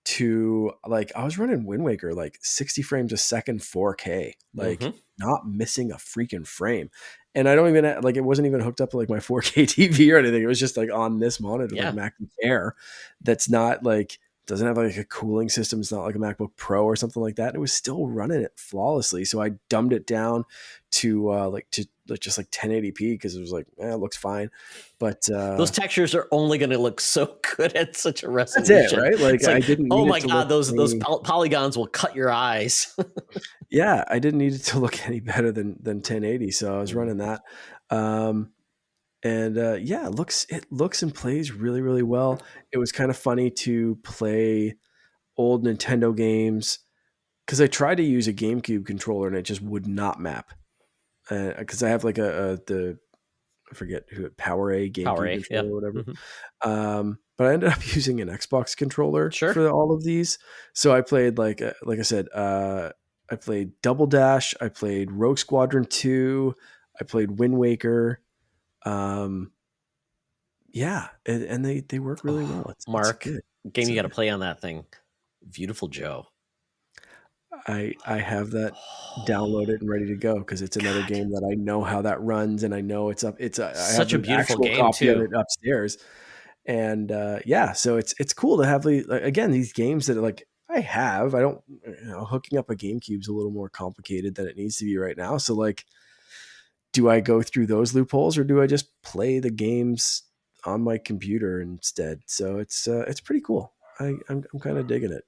to, like, I was running Wind Waker like 60 frames a second 4K, like Mm-hmm. not missing a freaking frame. And I don't even like, it wasn't even hooked up to like my 4K TV or anything. It was just like on this monitor, like Yeah. MacBook Air, that's not like, doesn't have like a cooling system. It's not like a MacBook Pro or something like that. It was still running it flawlessly. So I dumbed it down to just like 1080p because it was like, it looks fine. But Those textures are only going to look so good at such a that's it, resolution. right? Like It's I like, didn't oh need it my to god, look those any, polygons will cut your eyes. yeah, I didn't need it to look any better than 1080. So I was running that. Um, and yeah, it looks and plays really, really well. It was kind of funny to play old Nintendo games because I tried to use a GameCube controller and it just would not map. Because I have like the, I forget who, Power A Power GameCube A, yeah. controller or whatever. Mm-hmm. But I ended up using an Xbox controller Sure. for all of these. So I played like I said, I played Double Dash, I played Rogue Squadron 2, I played Wind Waker. Um, yeah, and they work really well. Oh, It's Mark, good. game So you got to good. play on that thing. Beautiful Joe. I have that Oh, downloaded and ready to go because it's another God, game that I know how that runs and I know it's up. I have such a the beautiful actual game copy of too. it upstairs, and yeah, so it's cool to have again these games that like I don't, hooking up a GameCube's a little more complicated than it needs to be right now. So like, do I go through those loopholes or do I just play the games on my computer instead? So it's pretty cool. I'm kind of digging it.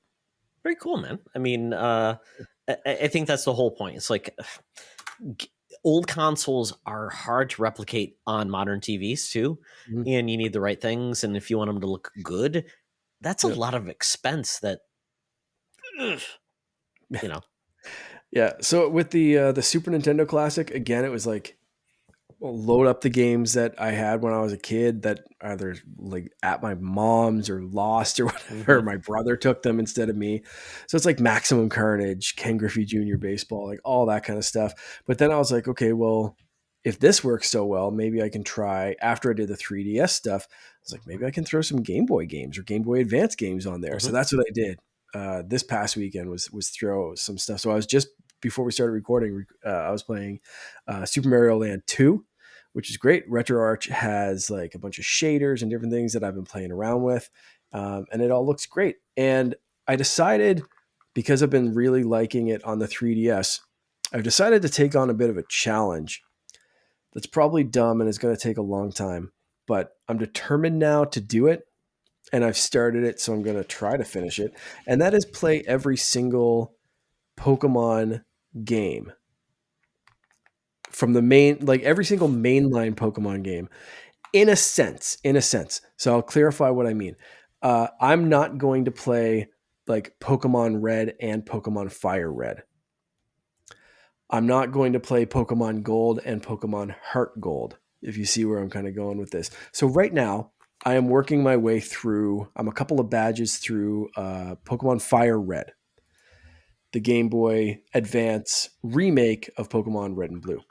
Very cool, man. I mean, I think that's the whole point. It's like old consoles are hard to replicate on modern TVs too, Mhm. and you need the right things. And if you want them to look good, that's a Yeah. lot of expense. That ugh, you know. Yeah. So with the Super Nintendo Classic, again, it was like, well, load up the games that I had when I was a kid that either like at my mom's or lost or whatever. Mm-hmm. My brother took them instead of me. So it's like Maximum Carnage, Ken Griffey Jr. Baseball, like all that kind of stuff. But then I was like, okay, well, if this works so well, maybe I can try, after I did the 3DS stuff, I was like, maybe I can throw some Game Boy games or Game Boy Advance games on there. So Mm-hmm. that's what I did. This past weekend was throw some stuff. So I was just, before we started recording, I was playing Super Mario Land 2, which is great. RetroArch has like a bunch of shaders and different things that I've been playing around with, and it all looks great. And I decided, because I've been really liking it on the 3DS, I've decided to take on a bit of a challenge that's probably dumb and is going to take a long time, but I'm determined now to do it. And I've started it, so I'm going to try to finish it. And that is play every single Pokemon game from the main, like every single mainline Pokemon game, in a sense. So I'll clarify what I mean. I'm not going to play like Pokemon Red and Pokemon Fire Red. I'm not going to play Pokemon Gold and Pokemon Heart Gold, if you see where I'm kind of going with this. So right now, I am working my way through, I'm a couple of badges through Pokemon Fire Red, the Game Boy Advance remake of Pokemon Red and Blue.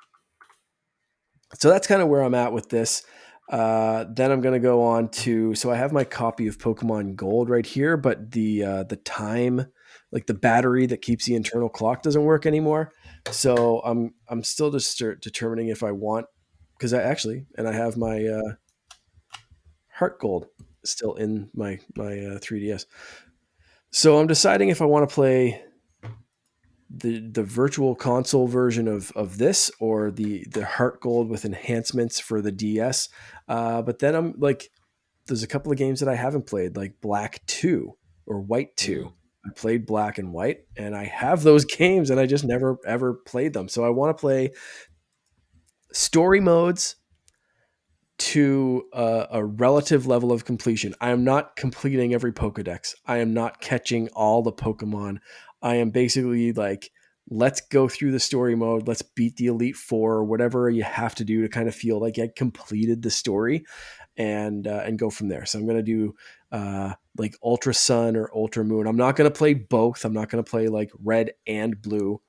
So that's kind of where I'm at with this. Then I'm going to go on to, so I have my copy of Pokemon Gold right here, but the time, like the battery that keeps the internal clock, doesn't work anymore. So I'm still just determining if I want, because I have my Heart Gold still in my 3DS. So I'm deciding if I want to play the virtual console version of this, or the Heart Gold with enhancements for the DS. But then I'm like, there's a couple of games that I haven't played, like Black 2 or White 2. Mm. I played Black and White, and I have those games, and I just never ever played them. So I want to play story modes to a relative level of completion. I am not completing every Pokedex. I am not catching all the Pokemon. I am basically like let's go through the story mode. Let's beat the Elite Four or whatever you have to do to kind of feel like I completed the story, and go from there. So I'm going to do like Ultra Sun or Ultra Moon. I'm not going to play both. I'm not going to play like Red and Blue.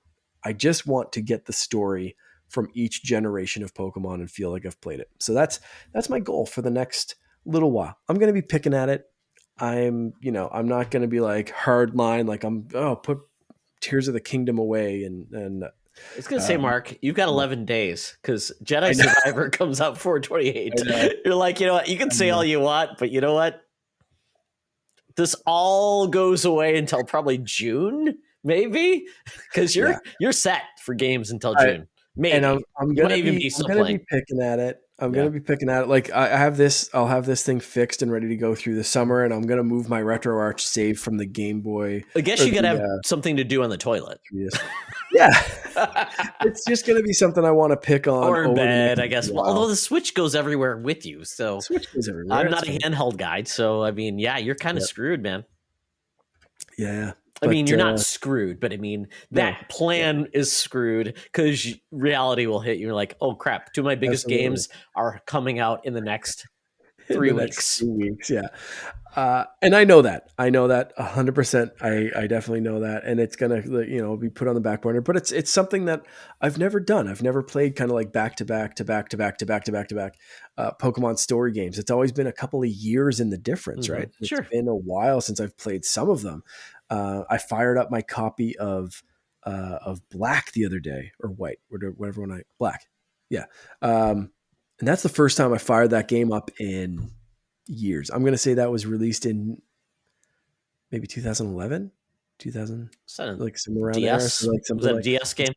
I just want to get the story from each generation of Pokemon and feel like I've played it. So that's my goal for the next little while. I'm going to be picking at it. I'm not going to be like hard line, like put Tears of the Kingdom away and I was gonna say, Mark, you've got 11 days because Jedi I know, Survivor comes out 4/28. I know, You're like, you know what? You can I say all know. you want, but you know what? This all goes away until probably June, maybe, because Yeah. you're set for games until I June. and Maybe you might even be I'm still gonna be playing. picking at it. I'm Yeah, gonna be picking at it. Like I have this, I'll have this thing fixed and ready to go through the summer, and I'm gonna move my RetroArch save from the Game Boy I guess or you gotta have the something to do on the toilet 3DS. Yeah, it's just gonna be something I want to pick on or in over the bed, next I guess. Well, although while. the Switch goes everywhere with you, so Switch goes everywhere. I'm It's not a fine. handheld guy. So I mean, yeah, you're kind of Yep. screwed, man. Yeah, I mean, but you're not screwed, but I mean, no, that yeah, plan is screwed because reality will hit you. You're like, oh crap, two of my biggest absolutely. games are coming out in the next In three the next weeks. 2 weeks, yeah. And I know that. I know that 100%. I definitely know that, and it's gonna be put on the back burner. But it's something that I've never done. I've never played kind of like back to back to back to back to back to back to back Pokemon story games. It's always been a couple of years in the difference, right? It's Sure. been a while since I've played some of them. I fired up my copy of Black the other day, or White, whatever one. Black, yeah. And that's the first time I fired that game up in years. I'm going to say that was released in maybe 2011, 2000, Was that a like somewhere around there. So DS? like Was something that a like DS it's game?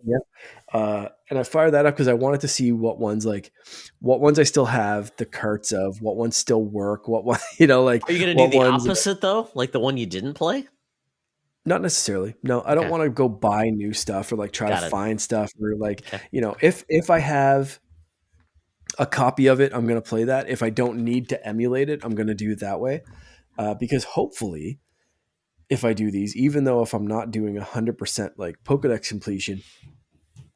yeah. And I fired that up because I wanted to see what ones I still have the carts of, what ones still work, what one, like Are you going to do what the ones. opposite though? Like the one you didn't play? Not necessarily. No, I don't Okay. want to go buy new stuff or like try to Got it. find stuff or like, Okay. if I have a copy of it, I'm going to play that. If I don't need to emulate it, I'm going to do it that way. Because hopefully, if I do these, even though if I'm not doing 100% like Pokedex completion,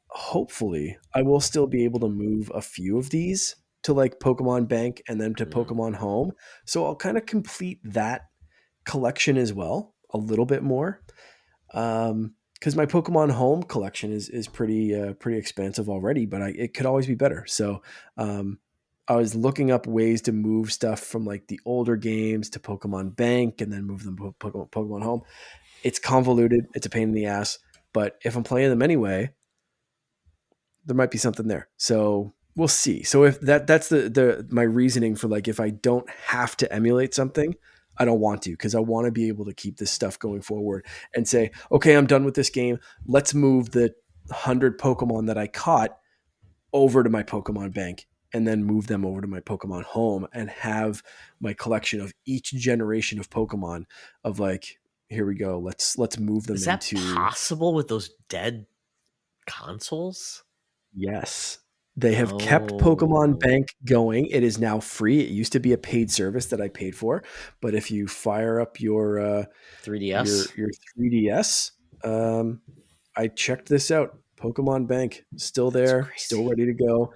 hopefully I will still be able to move a few of these to like Pokemon Bank and then to Mm. Pokemon Home. So I'll kind of complete that collection as well a little bit more. Because my Pokemon Home collection is pretty expansive already, but it could always be better. So I was looking up ways to move stuff from like the older games to Pokemon Bank and then move them to Pokemon Home. It's convoluted. It's a pain in the ass. But if I'm playing them anyway, there might be something there. So we'll see. So if that's the my reasoning for like if I don't have to emulate something, I don't want to because I want to be able to keep this stuff going forward and say, okay, I'm done with this game. Let's move the 100 Pokemon that I caught over to my Pokemon Bank and then move them over to my Pokemon Home and have my collection of each generation of Pokemon of like, here we go. Let's move them Is that into. possible with those dead consoles? Yes. They have kept Pokemon Oh, Bank going. It is now free. It used to be a paid service that I paid for, but if you fire up your 3DS. 3DS, I checked this out. Pokemon Bank still That's there, still crazy. ready to go.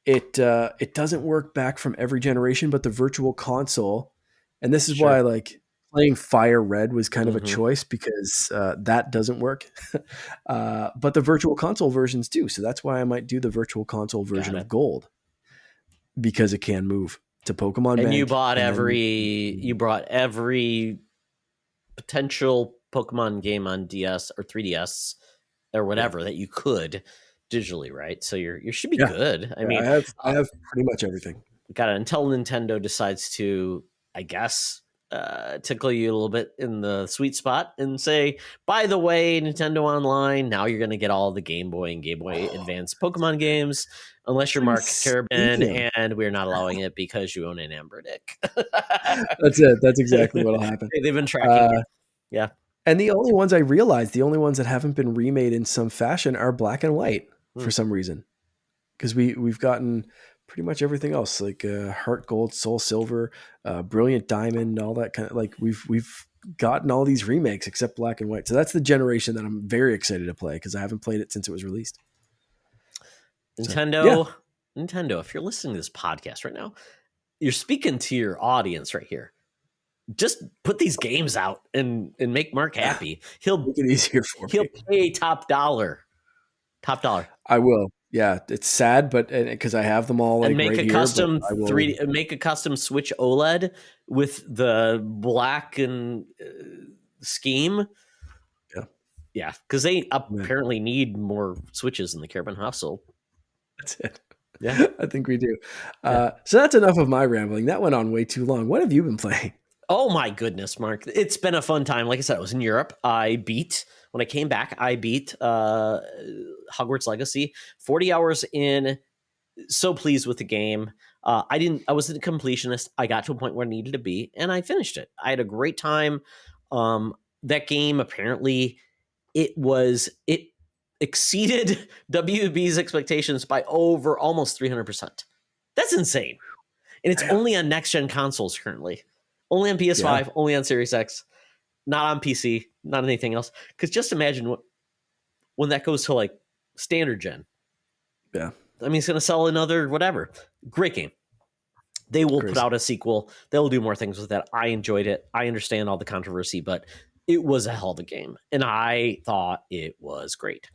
It doesn't work back from every generation, but the virtual console, and this is why Sure. like playing Fire Red was kind of a Hmm. choice because that doesn't work. But the virtual console versions do, so that's why I might do the virtual console version Got of it. Gold because it can move to Pokemon And Bank and then you brought every potential Pokemon game on DS or 3DS or yeah, whatever that you could digitally, right? So you should be yeah, good. I yeah. mean, I have pretty much everything. got it. Until Nintendo decides to, I guess, tickle you a little bit in the sweet spot and say, by the way, Nintendo Online, now you're going to get all the Game Boy and Game Boy Advance Pokemon games, unless you're Mark That's insane. Carabin, and we're not allowing it because you own an Amber Dick. That's it. That's exactly what'll happen. They've been tracking Uh, you. Yeah. And the only ones I realized, the only ones that haven't been remade in some fashion are black and white Hmm. for some reason. Because we've gotten pretty much everything else, like Heart Gold, Soul Silver, Brilliant Diamond, all that kind of like we've gotten all these remakes except Black and White. So that's the generation that I'm very excited to play because I haven't played it since it was released. Nintendo, So, Nintendo, if you're listening to this podcast right now, you're speaking to your audience right here. Just put these games out and make Mark happy. He'll make it easier for he'll me. pay top dollar. Top dollar. I will. Yeah, it's sad, but because I have them all like And make right a here. custom But I will 3D, make a custom Switch OLED with the black and scheme. Yeah. Yeah, because they apparently need more Switches in the Caravan household. That's it. Yeah, I think we do. Yeah. So that's enough of my rambling. That went on way too long. What have you been playing? Oh my goodness, Mark. It's been a fun time. Like I said, I was in Europe. When I came back, I beat Hogwarts Legacy. 40 hours in. So pleased with the game. I wasn't a completionist. I got to a point where I needed to be, and I finished it. I had a great time. That game, apparently, it exceeded WB's expectations by over almost 300%. That's insane. And it's only on next-gen consoles currently. Only on PS5, only on Series X, not on PC, not anything else. Because just imagine when that goes to like standard gen. Yeah. I mean, it's going to sell another whatever. Great game. They will put out a sequel. They'll do more things with that. I enjoyed it. I understand all the controversy, but it was a hell of a game. And I thought it was great.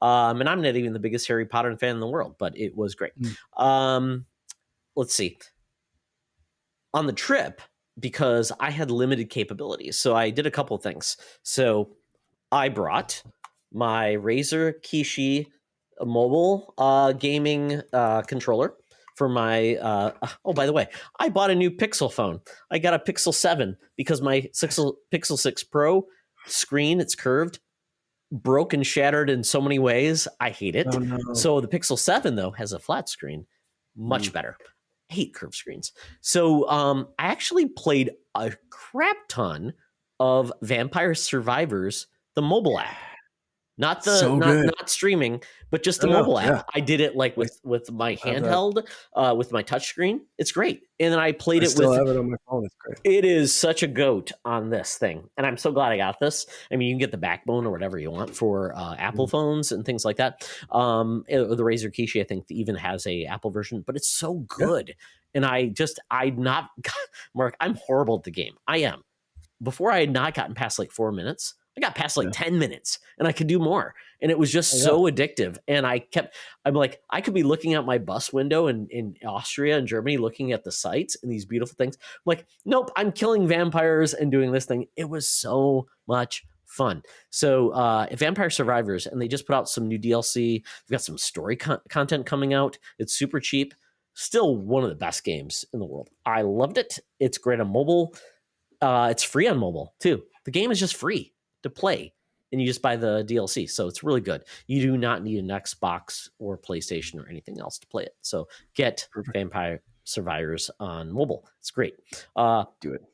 And I'm not even the biggest Harry Potter fan in the world, but it was great. Let's see. On the trip, because I had limited capabilities, so I did a couple of things. So I brought my Razer Kishi mobile gaming controller for my oh, by the way, I bought a new Pixel phone. I got a Pixel 7 because my Pixel 6 Pro screen, it's curved, broke and shattered in so many ways. I hate it. Oh, no. So the Pixel 7 though has a flat screen, much better. I hate curved screens. So I actually played a crap ton of Vampire Survivors, the mobile app. Not not streaming, but just the mobile app. Yeah. I did it like with my handheld, with my touchscreen. It's great. And then I played it with. I still have it on my phone. It's great. It is such a goat on this thing, and I'm so glad I got this. I mean, you can get the backbone or whatever you want for Apple phones and things like that. The Razer Kishi, I think, even has a Apple version, but it's so good. Yeah. And Mark, I'm horrible at the game. I am. Before I had not gotten past like 4 minutes. I got past like 10 minutes and I could do more. And it was just so addictive. And I'm like, I could be looking out my bus window in Austria and Germany, looking at the sights and these beautiful things. I'm like, nope, I'm killing vampires and doing this thing. It was so much fun. So Vampire Survivors, and they just put out some new DLC. We've got some story content coming out. It's super cheap. Still one of the best games in the world. I loved it. It's great on mobile. It's free on mobile too. The game is just free to play, and you just buy the DLC. So it's really good. You do not need an Xbox or PlayStation or anything else to play it. So get Vampire Survivors on mobile. It's great. Do it.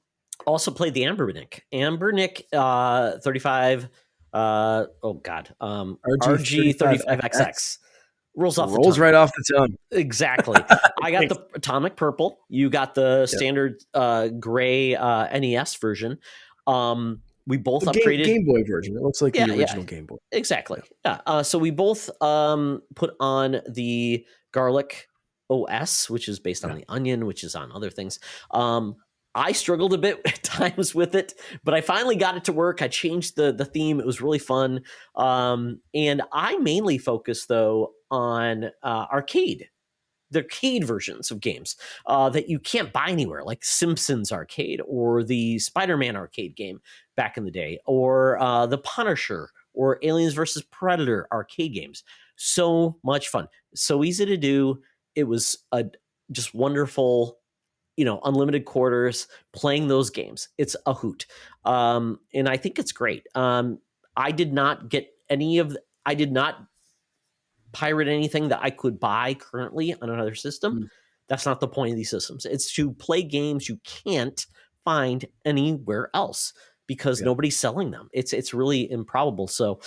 Also played the Ambernick. Ambernick 35. RG35XX. Rolls right off the tongue. Exactly. I got the Atomic Purple. You got the standard gray NES version. We both upgraded Game Boy version. It looks like the original Game Boy. Exactly. Yeah. So we both put on the Garlic OS, which is based on the Onion, which is on other things. I struggled a bit at times with it, but I finally got it to work. I changed the theme. It was really fun. And I mainly focus though on the arcade versions of games that you can't buy anywhere, like Simpsons Arcade or the Spider-Man arcade game back in the day, or the Punisher or Aliens versus Predator arcade games. So much fun. So easy to do. It was just wonderful, unlimited quarters, playing those games. It's a hoot. And I think it's great. I did not pirate anything that I could buy currently on another system. That's not the point of these systems. It's to play games you can't find anywhere else because nobody's selling them. It's really improbable. So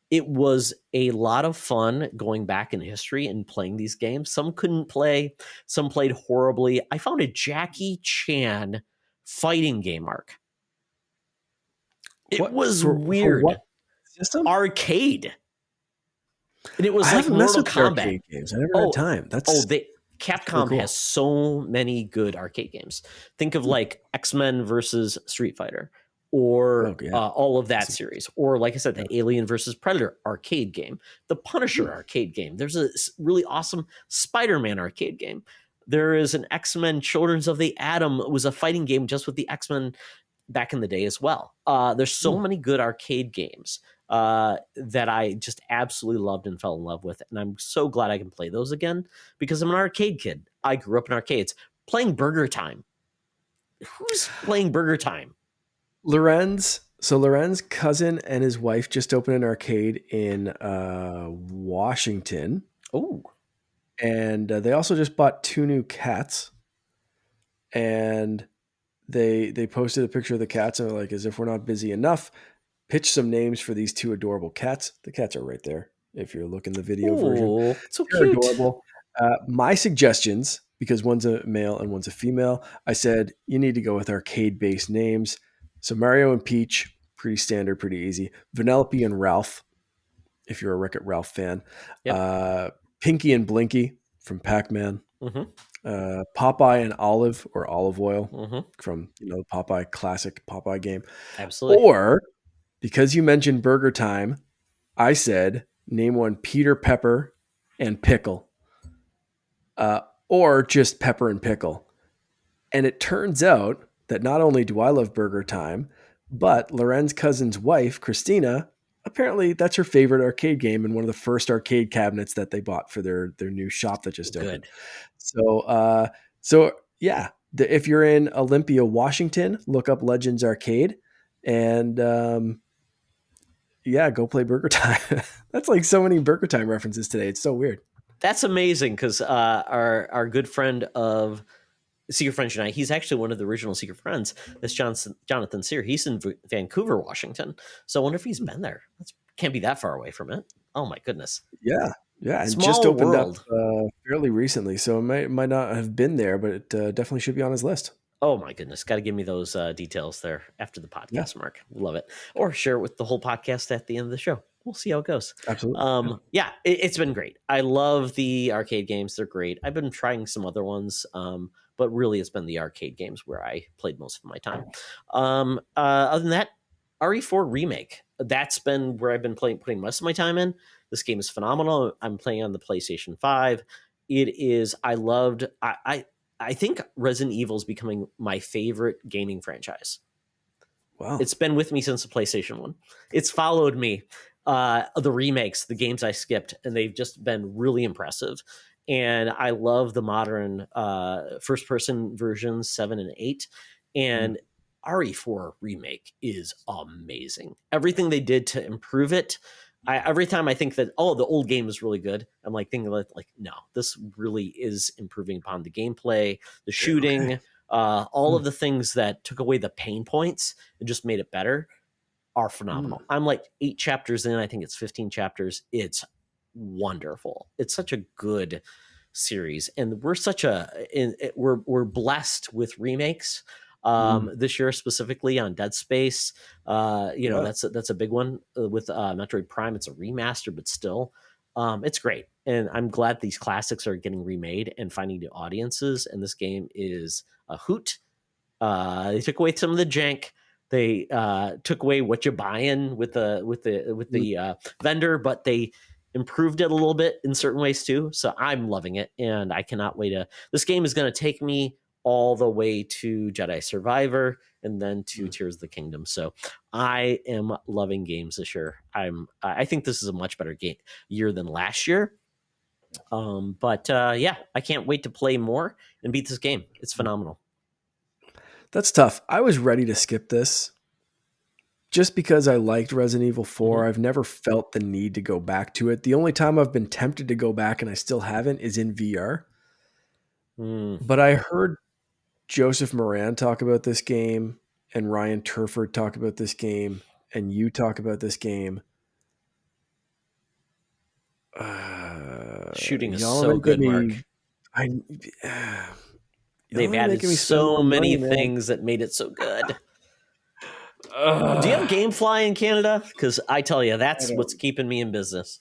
it was a lot of fun going back in history and playing these games. Some couldn't play, some played horribly. I found a Jackie Chan fighting game, Mark. It What was for what weird. system? Arcade. And it I was like haven't messed Mortal with the Kombat. arcade games. I never had Oh, time. oh, That's really Capcom has cool. so many good arcade games. Think of Hmm. like X-Men versus Street Fighter, or Oh yeah. all of that series, or like I said, Yeah. the Alien versus Predator arcade game, the Punisher arcade game. There's a really awesome Spider-Man arcade game. There is an X-Men Children's of the Atom. It was a fighting game just with the X-Men back in the day as well. There's so Hmm. many good arcade games that I just absolutely loved and fell in love with. And I'm so glad I can play those again because I'm an arcade kid. I grew up in arcades playing Burger Time. Who's playing Burger Time? Loren's cousin and his wife just opened an arcade in Washington, Oh, and they also just bought 2 new cats. And they posted a picture of the cats and they're like, as if we're not busy enough, pitch some names for these 2 adorable cats. The cats are right there if you're looking the video version. oh, so They're cute. adorable. My suggestions, because one's a male and one's a female, I said you need to go with arcade-based names. So Mario and Peach, pretty standard, pretty easy. Vanellope and Ralph, if you're a Wreck-It Ralph fan. Yep. Pinky and Blinky from Pac-Man. Mm-hmm. Popeye and Olive, or Olive Oil, Mm-hmm. from the Popeye classic Popeye game. Absolutely. Or, because you mentioned Burger Time, I said name one Peter Pepper and Pickle, or just Pepper and Pickle. And it turns out that not only do I love Burger Time, but Loren's cousin's wife, Christina, apparently that's her favorite arcade game and one of the first arcade cabinets that they bought for their new shop that just opened. Good. So yeah, if you're in Olympia, Washington, look up Legends Arcade, and yeah, go play Burger Time. That's like so many Burger Time references today. It's so weird. That's amazing because our good friend of Secret Friends Unite, he's actually one of the original Secret Friends. This Jonathan Sear, he's in Vancouver, Washington. So I wonder if he's been there. That can't be that far away from it. Oh my goodness. Yeah, yeah, and just Small opened up world. fairly recently, so it might not have been there, but it definitely should be on his list. Oh my goodness. Got to give me those details there after the Yeah, podcast, Mark. Love it. Or share it with the whole podcast at the end of the show. We'll see how it goes. absolutely. Yeah. Yeah, it's been great. I love the arcade games. They're great. I've been trying some other ones, but really it's been the arcade games where I played most of my time. Other than that, RE4 Remake. That's been where I've been putting most of my time in. This game is phenomenal. I'm playing on the PlayStation 5. It is, I think Resident Evil is becoming my favorite gaming franchise. Wow. It's been with me since the PlayStation 1. It's followed me. The remakes, the games I skipped, and they've just been really impressive. And I love the modern first-person versions, 7 and 8. And RE4 Remake is amazing. Everything they did to improve it. Every time I think that, the old game is really good, I'm like thinking like, no, this really is improving upon the gameplay, the shooting, Okay. all of the things that took away the pain points and just made it better are phenomenal. I'm like 8 chapters in. I think it's 15 chapters. It's wonderful. It's such a good series, and we're blessed with remakes this year, specifically on Dead Space. Yeah. That's a big one with Metroid Prime. It's a remaster, but still, it's great. And I'm glad these classics are getting remade and finding new audiences. And this game is a hoot. They took away some of the jank. They took away what you buy in with the vendor, but they improved it a little bit in certain ways too. So I'm loving it, and I cannot wait to. This game is going to take me all the way to Jedi Survivor and then to Tears of the Kingdom. So I am loving games this year. I think this is a much better year than last year. But yeah, I can't wait to play more and beat this game. It's phenomenal. That's tough. I was ready to skip this just because I liked Resident Evil 4. I've never felt the need to go back to it. The only time I've been tempted to go back, and I still haven't, is in VR. But I heard Joseph Moran talk about this game, and Ryan Turford talk about this game, and you talk about this game. Shooting is Y'all are so making good, me. Mark. Y'all They've are added making me spend so more many money, man. things that made it so good. Do you have GameFly in Canada? Because I tell you, that's what's don't. keeping me in business.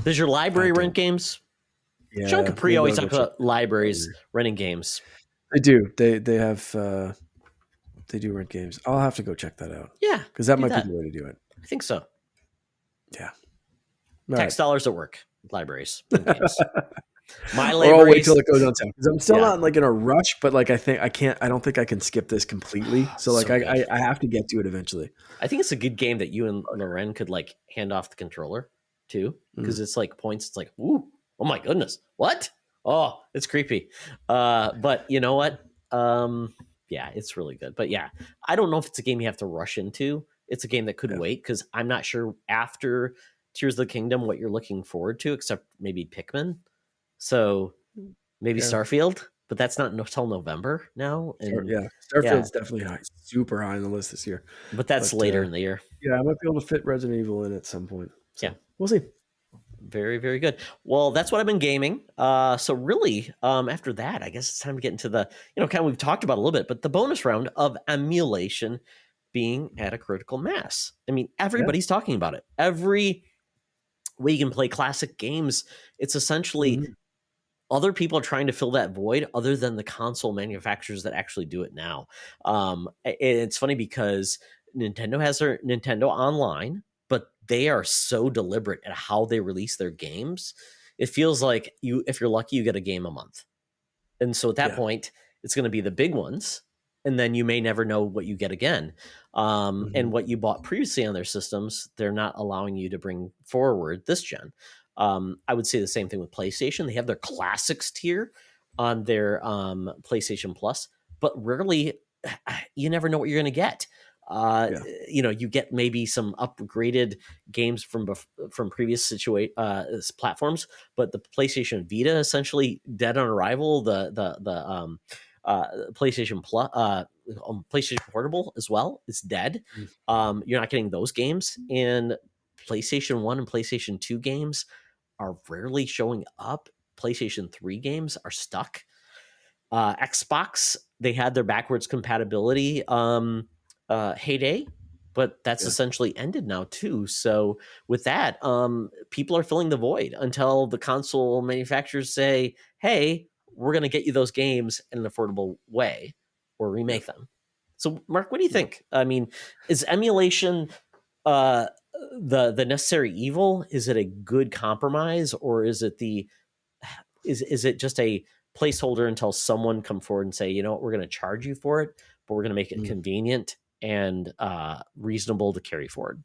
Does your I library rent don't. games? Sean Yeah, Capri maybe always I'll go talks check about that out libraries later. renting games. They do. They have. They do rent games. I'll have to go check that out Yeah, because that do might be the that. way to do it. I think so. Yeah. All right. Tax dollars at work. Libraries rent games. My Or I'll wait till libraries. it goes on sale because I'm still Yeah, not like in a rush. But like I think I can't. I don't think I can skip this completely. So like so good. I have to get to it eventually. I think it's a good game that you and Loren could like hand off the controller too, Mm, because it's like points. It's like, ooh, oh my goodness, what? Oh, it's creepy. But you know what? Yeah, it's really good. But yeah, I don't know if it's a game you have to rush into. It's a game that could yeah. wait because I'm not sure after Tears of the Kingdom what you're looking forward to, except maybe Pikmin. So maybe Yeah. Starfield, but that's not until November now. And Yeah. yeah, Starfield's definitely high, super high on the list this year. but that's But later in the year. yeah, I might be able to fit Resident Evil in at some point. Yeah. So we'll see. Very, very good. Well, that's what I've been gaming. So really, after that, I guess it's time to get into the, kind of we've talked about a little bit, but the bonus round of emulation being at a critical mass. I mean, Yeah. everybody's talking about it. Every way you can play classic games, it's essentially Mhm. other people are trying to fill that void other than the console manufacturers that actually do it now. It's funny because Nintendo has their Nintendo Online, but they are so deliberate at how they release their games. It feels like if you're lucky, you get a game a month. And so at that Yeah. point, it's going to be the big ones. And then you may never know what you get again. And Mhm. what you bought previously on their systems, they're not allowing you to bring forward this gen. I would say the same thing with PlayStation. They have their classics tier on their PlayStation Plus, but rarely, you never know what you're going to get. Yeah. You get maybe some upgraded games from previous platforms, but the PlayStation Vita essentially dead on arrival. PlayStation Plus, PlayStation Portable as well is dead. Mm. You're not getting those games, and PlayStation 1 and PlayStation 2 games are rarely showing up. PlayStation 3 games are stuck. Xbox, they had their backwards compatibility heyday, but that's Yeah. essentially ended now too. So with that, people are filling the void until the console manufacturers say, "Hey, we're going to get you those games in an affordable way, or Yeah. remake them." So, Mark, what do you Yeah. think? I mean, is emulation uh, the necessary evil? Is it a good compromise, or is it just a placeholder until someone come forward and say, you know what, we're going to charge you for it, but we're going to make it Mm. convenient and reasonable to carry forward?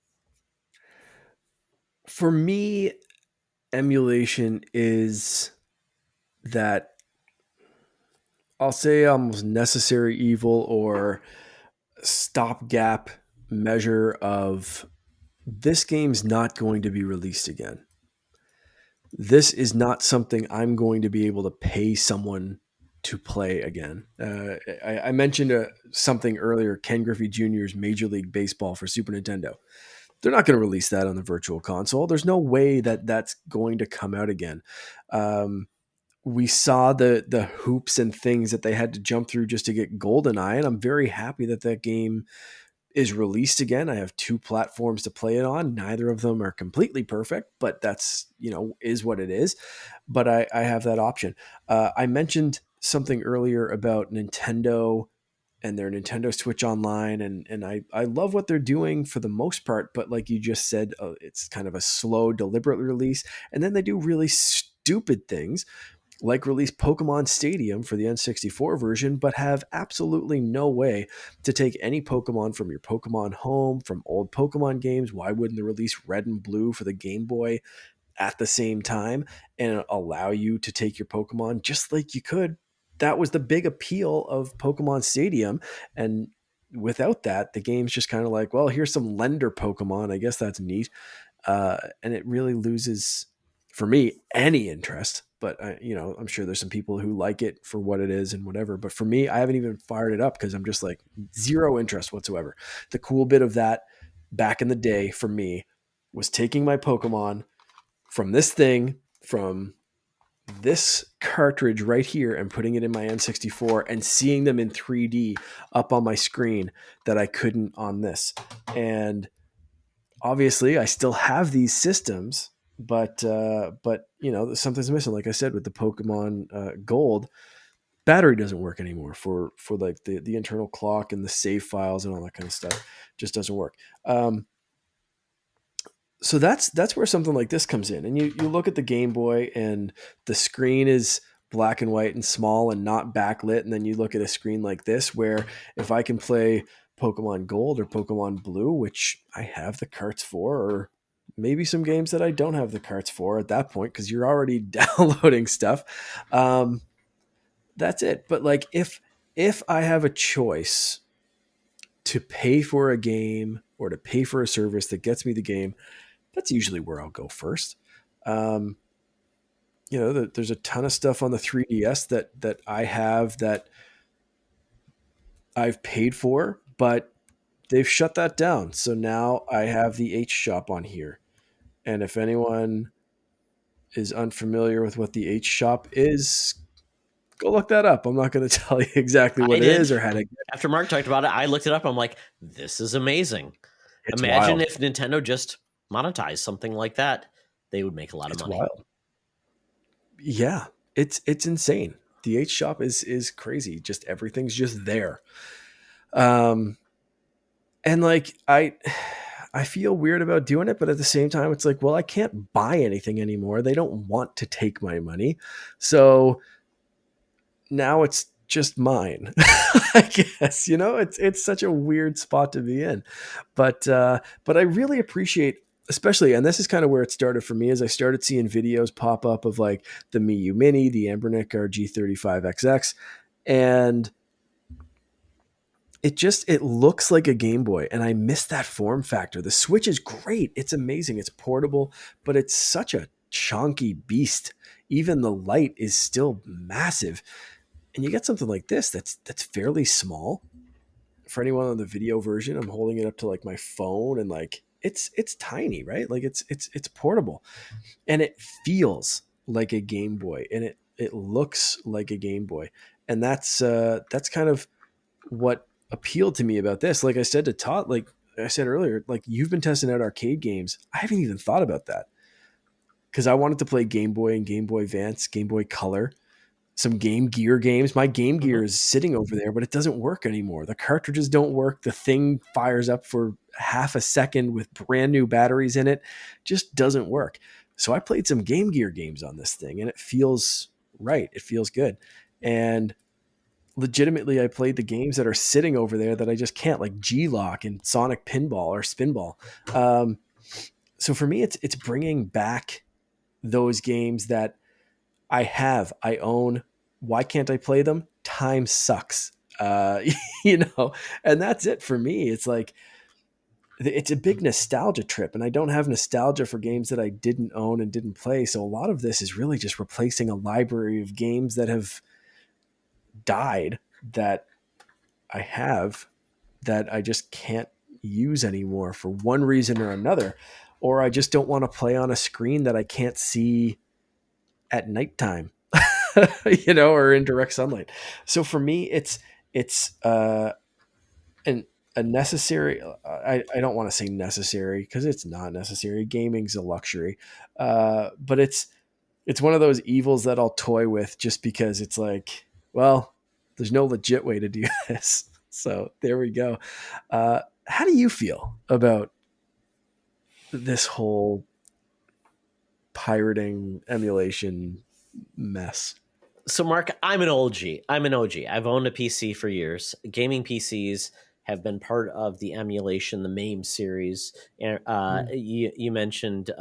For me, emulation is that I'll say almost necessary evil or stopgap measure of this game's not going to be released again. This is not something I'm going to be able to pay someone to play again. I mentioned something earlier, Ken Griffey Jr.'s Major League Baseball for Super Nintendo. They're not going to release that on the virtual console. There's no way that that's going to come out again. We saw the hoops and things that they had to jump through just to get GoldenEye, and I'm very happy that that game is released again. I have two platforms to play it on. Neither of them are completely perfect, but that's, is what it is. But I have that option. I mentioned something earlier about Nintendo and their Nintendo Switch Online, and I love what they're doing for the most part. But like you just said, it's kind of a slow, deliberate release, and then they do really stupid things like release Pokemon Stadium for the N64 version, but have absolutely no way to take any Pokemon from your Pokemon Home, from old Pokemon games. Why wouldn't they release Red and Blue for the Game Boy at the same time and allow you to take your Pokemon just like you could? That was the big appeal of Pokemon Stadium. And without that, the game's just kind of like, well, here's some lender Pokemon. I guess that's neat. And it really loses, for me, any interest. But I'm sure there's some people who like it for what it is and whatever. But for me, I haven't even fired it up because I'm just like zero interest whatsoever. The cool bit of that back in the day for me was taking my Pokemon from this thing from this cartridge right here and putting it in my N64 and seeing them in 3D up on my screen that I couldn't on this. And obviously, I still have these systems, but you know, something's missing. Like I said, with the Pokemon Gold, battery doesn't work anymore for like the internal clock and the save files and all that kind of stuff. Just doesn't work. So that's where something like this comes in. And you look at the Game Boy and the screen is black and white and small and not backlit, and then you look at a screen like this where if I can play Pokemon Gold or Pokemon Blue, which I have the carts for, or maybe some games that I don't have the carts for at that point because you're already downloading stuff. Um, that's it. But like if I have a choice to pay for a game or to pay for a service that gets me the game, that's usually where I'll go first. Um, you know, there's a ton of stuff on the 3DS that I have that I've paid for, but they've shut that down. So now I have the H shop on here. And if anyone is unfamiliar with what the H shop is, go look that up. I'm not going to tell you exactly I what it did. is or how to get it. After Mark talked about it, I looked it up. I'm like, this is amazing. It's Imagine wild. if Nintendo just monetized something like that. They would make a lot of It's money. wild. Yeah, it's insane. The H shop is crazy. Just everything's just there. Um, and like I feel weird about doing it, but at the same time, it's like, well, I can't buy anything anymore. They don't want to take my money, so now it's just mine. I guess, you know, it's such a weird spot to be in, but I really appreciate. Especially, and this is kind of where it started for me, as I started seeing videos pop up of like the Miyu Mini, the Embernic RG35XX, and it looks like a Game Boy, and I miss that form factor. The Switch is great. It's amazing. It's portable, but it's such a chonky beast. Even the light is still massive. And you get something like this that's fairly small. For anyone on the video version, I'm holding it up to like my phone, and like it's tiny, right? Like it's portable. And it feels like a Game Boy, and it looks like a Game Boy. And that's kind of what appealed to me about this. Like I said to Todd, like I said earlier, like you've been testing out arcade games. I haven't even thought about that because I wanted to play Game Boy and Game Boy Advance, Game Boy Color, some Game Gear games. My Game Mm-hmm. Gear is sitting over there, but it doesn't work anymore. The cartridges don't work. The thing fires up for half a second with brand new batteries in it. Just doesn't work. So I played some Game Gear games on this thing, and it feels right. It feels good. And legitimately, I played the games that are sitting over there that I just can't, like G-Lock and Sonic Pinball or Spinball. Um, so for me, it's bringing back those games that I own. Why can't I play them? Time sucks. You know, and that's it for me. It's like it's a big nostalgia trip, and I don't have nostalgia for games that I didn't own and didn't play. So a lot of this is really just replacing a library of games that have died that I have that I just can't use anymore for one reason or another, or I just don't want to play on a screen that I can't see at nighttime, you know, or in direct sunlight. So for me, it's an a necessary. I don't want to say necessary because it's not necessary. Gaming's a luxury, but it's one of those evils that I'll toy with just because it's like, well, there's no legit way to do this. So there we go. How do you feel about this whole pirating emulation mess? So, Mark, I'm an OG. I'm an OG. I've owned a PC for years. Gaming PCs have been part of the emulation, the MAME series. Mm. You mentioned,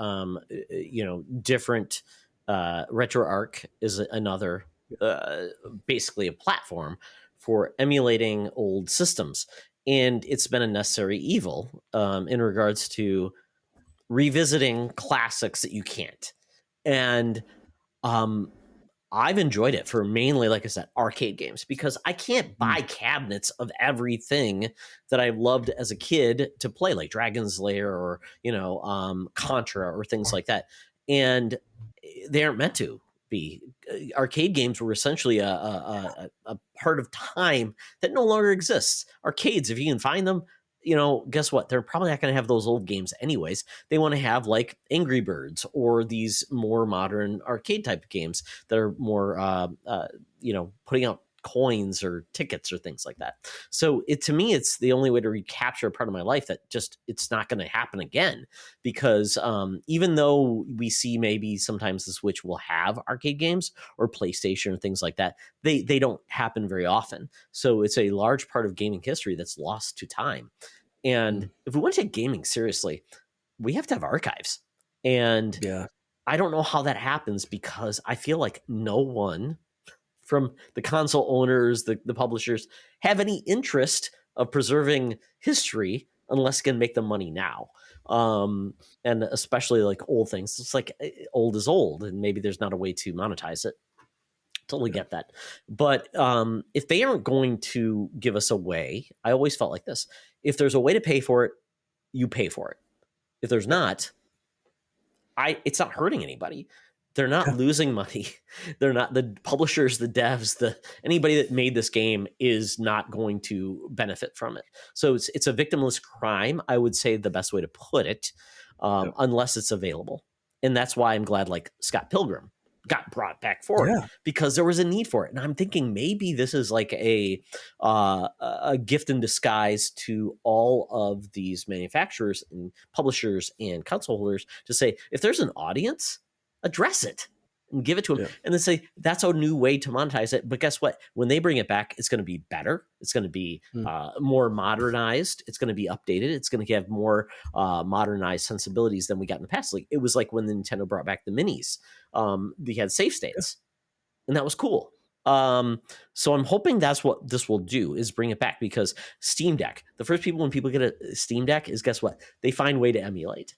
different. RetroArch is another, basically a platform for emulating old systems, and it's been a necessary evil in regards to revisiting classics that you can't. And um, I've enjoyed it for mainly, like I said, arcade games because I can't Mm. buy cabinets of everything that I loved as a kid to play, like Dragon's Lair or Contra or things like that, and they aren't meant to. be. Arcade games were essentially a part of time that no longer exists. Arcades, if you can find them, guess what? They're probably not going to have those old games anyways. They want to have like Angry Birds or these more modern arcade type games that are more, putting out coins or tickets or things like that. So to me, it's the only way to recapture a part of my life that just it's not going to happen again. Because even though we see maybe sometimes the Switch will have arcade games or PlayStation or things like that, they don't happen very often. So it's a large part of gaming history that's lost to time. And if we want to take gaming seriously, we have to have archives. And Yeah. I don't know how that happens because I feel like no one from the console owners, the publishers, have any interest of preserving history unless it can make them money now. And especially like old things. It's like old is old, and maybe there's not a way to monetize it. Totally get that. But if they aren't going to give us a way, I always felt like this. If there's a way to pay for it, you pay for it. If there's not, it's not hurting anybody. They're not losing money. They're not the publishers, the devs, anybody that made this game is not going to benefit from it. So it's a victimless crime. I would say the best way to put it, unless it's available. And that's why I'm glad like Scott Pilgrim got brought back forward because there was a need for it. And I'm thinking maybe this is like a gift in disguise to all of these manufacturers and publishers and console holders to say, if there's an audience, address it and give it to them and then say that's a new way to monetize it. But guess what? When they bring it back, it's going to be better. It's going to be more modernized. It's going to be updated. It's going to have more modernized sensibilities than we got in the past. Like it was like when the Nintendo brought back the minis, they had save states and that was cool. So I'm hoping that's what this will do is bring it back because Steam Deck, the first people when people get a Steam Deck is guess what? They find a way to emulate.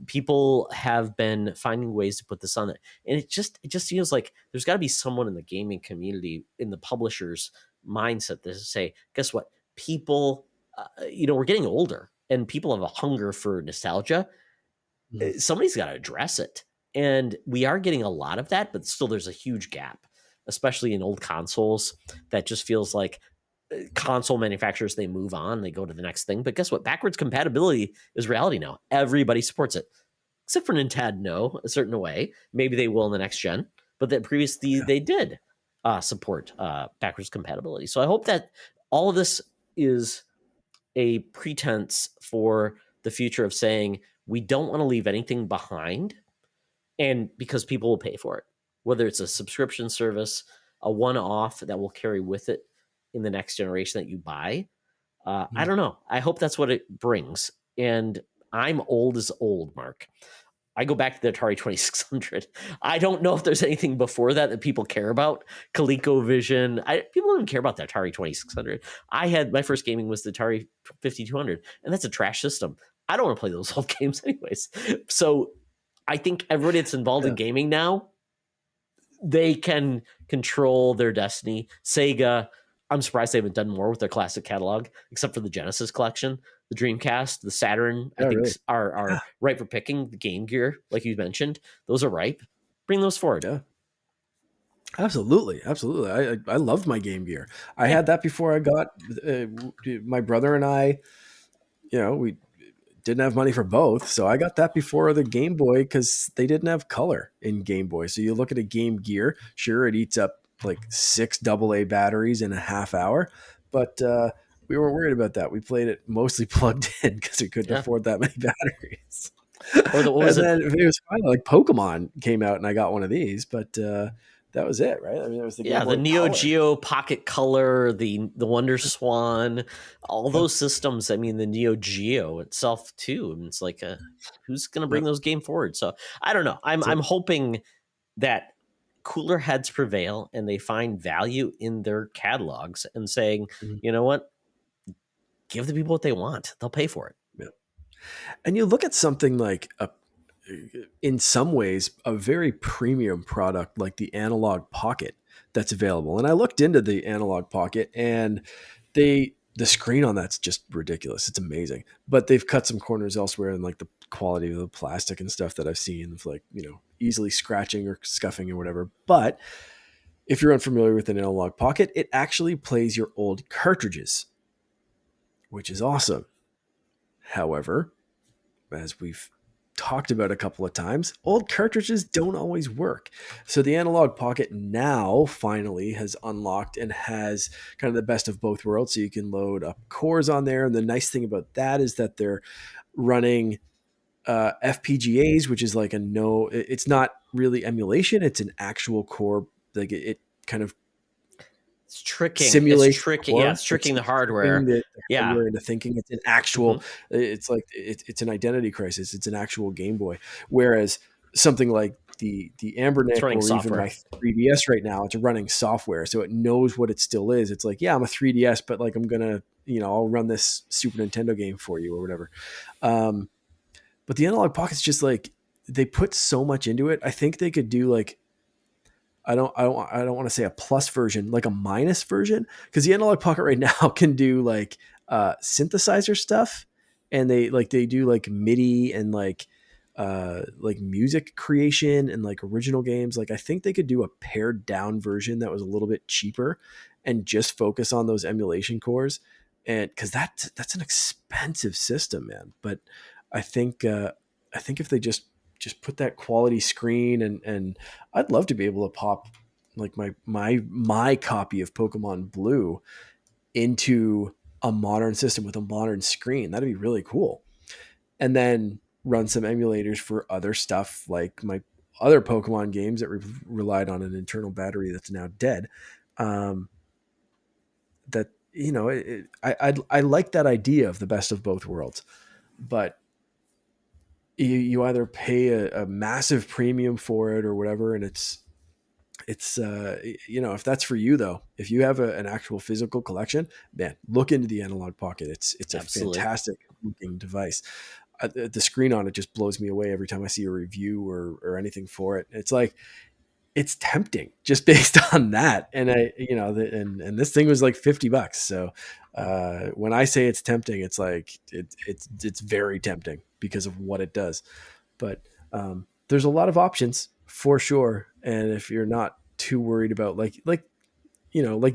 People have been finding ways to put this on it. And it just feels like there's got to be someone in the gaming community, in the publisher's mindset to say, guess what? People, we're getting older and people have a hunger for nostalgia. Somebody's got to address it. And we are getting a lot of that, but still there's a huge gap, especially in old consoles that just feels like console manufacturers, they move on, they go to the next thing. But guess what? Backwards compatibility is reality now. Everybody supports it, except for Nintendo, a certain way. Maybe they will in the next gen, but that previously they did support backwards compatibility. So I hope that all of this is a pretense for the future of saying we don't want to leave anything behind, and because people will pay for it, whether it's a subscription service, a one-off that will carry with it in the next generation that you buy. I don't know. I hope that's what it brings. And I'm old as old, Mark. I go back to the Atari 2600. I don't know if there's anything before that people care about. ColecoVision. People don't even care about the Atari 2600. My first gaming was the Atari 5200, and that's a trash system. I don't want to play those old games anyways. So I think everybody that's involved in gaming now, they can control their destiny. Sega, I'm surprised they haven't done more with their classic catalog, except for the Genesis collection, the Dreamcast, the Saturn. I think are ripe for picking. The Game Gear, like you mentioned, those are ripe. Bring those forward. Yeah, absolutely. I loved my Game Gear. I had that before I got my brother and I. We didn't have money for both, so I got that before the Game Boy because they didn't have color in Game Boy. So you look at a Game Gear, sure, it eats up like 6 AA batteries in a half hour, but we weren't worried about that. We played it mostly plugged in because we couldn't afford that many batteries. Or then it was finally like Pokemon came out and I got one of these, but that was it, right? I mean, it was the Game Boy the Neo Color. Geo Pocket Color, the Wonder Swan, all those systems. I mean, the Neo Geo itself too. And it's like, who's going to bring those games forward? So I don't know. I'm hoping that cooler heads prevail and they find value in their catalogs and saying, you know what, give the people what they want. They'll pay for it. Yeah. And you look at something like in some ways, a very premium product like the Analog Pocket that's available. And I looked into the Analog Pocket and they the screen on that's just ridiculous. It's amazing. But they've cut some corners elsewhere in like the quality of the plastic and stuff that I've seen of like, easily scratching or scuffing or whatever. But if you're unfamiliar with an analog pocket, it actually plays your old cartridges, which is awesome. However, as we've talked about a couple of times, old cartridges don't always work. So the analog pocket now finally has unlocked and has kind of the best of both worlds. So you can load up cores on there. And the nice thing about that is that they're running FPGAs, which is like it's not really emulation. It's an actual core. Like it kind of It's tricking. simulates It's tricking. Yeah, core. it's tricking the Tricking hardware. the Yeah. hardware into thinking it's an actual. It's like it's an identity crisis. It's an actual Game Boy. Whereas something like the It's Ambernick running or even software. my 3DS right now, it's running software, so it knows what it still is. It's like, yeah, I'm a 3DS, but like I'm gonna, I'll run this Super Nintendo game for you or whatever. But the Analog Pocket's just like they put so much into it. I think they could do like I don't want to say a plus version, like a minus version, because the Analog Pocket right now can do like synthesizer stuff, and they do like MIDI and like music creation and like original games. Like I think they could do a pared down version that was a little bit cheaper and just focus on those emulation cores, and because that's an expensive system, man. But I think I think if they just put that quality screen, and I'd love to be able to pop like my copy of Pokemon Blue into a modern system with a modern screen. That'd be really cool. And then run some emulators for other stuff like my other Pokemon games that relied on an internal battery that's now dead. Um, that I like that idea of the best of both worlds, but you either pay a massive premium for it or whatever, and it's if that's for you though, if you have an actual physical collection, man, look into the Analog Pocket. It's a Absolutely. fantastic looking device. The screen on it just blows me away every time I see a review or anything for it. It's like it's tempting just based on that. And and this thing was like $50. So when I say it's tempting, it's like it's very tempting because of what it does. But there's a lot of options for sure. And if you're not too worried about like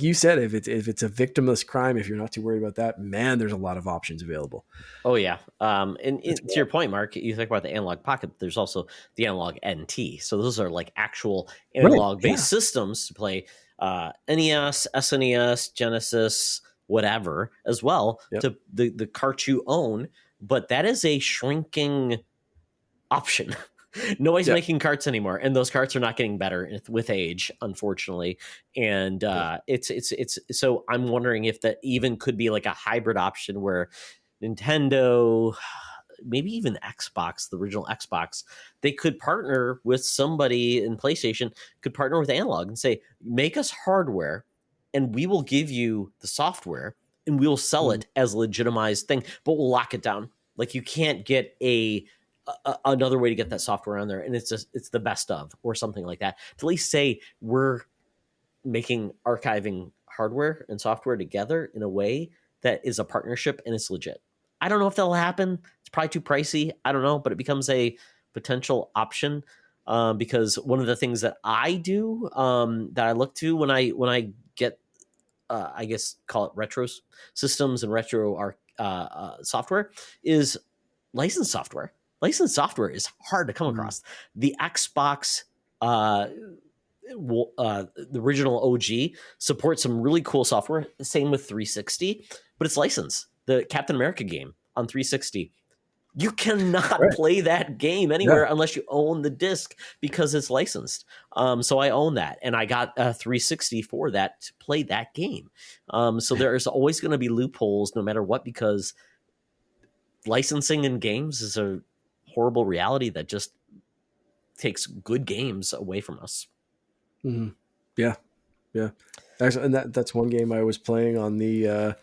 you said, if it's a victimless crime, if you're not too worried about that, man, there's a lot of options available. Oh yeah. It's To your point, Mark, you think about the analog pocket. There's also the analog NT. So those are like actual right. analog Yeah. based systems to play NES, SNES, Genesis, whatever, as well Yep. to the cart you own. But that is a shrinking option. Nobody's Yep. making carts anymore, and those carts are not getting better with age, unfortunately. And Yep. it's so I'm wondering if that even could be like a hybrid option where Nintendo, maybe even Xbox, the original Xbox, they could partner with somebody in PlayStation, could partner with Analog and say, make us hardware and we will give you the software and we'll sell Mm. it as a legitimized thing, but we'll lock it down. Like you can't get another way to get that software on there, and it's the best of or something like that. To at least say we're making archiving hardware and software together in a way that is a partnership and it's legit. I don't know if that'll happen. It's probably too pricey. I don't know, but it becomes a potential option because one of the things that I do that I look to when I get I guess call it retro systems and retro software is licensed software. Licensed software is hard to come Mm. across. The Xbox uh, the original OG supports some really cool software. Same with 360, but it's licensed. The Captain America game on 360, you cannot Right. play that game Yeah. anywhere unless you own the disc because it's licensed. So I own that, and I got a 360 for that to play that game. So there's always going to be loopholes no matter what because licensing in games is a horrible reality that just takes good games away from us. Mm. Yeah. Yeah. Actually, and that's one game I was playing on the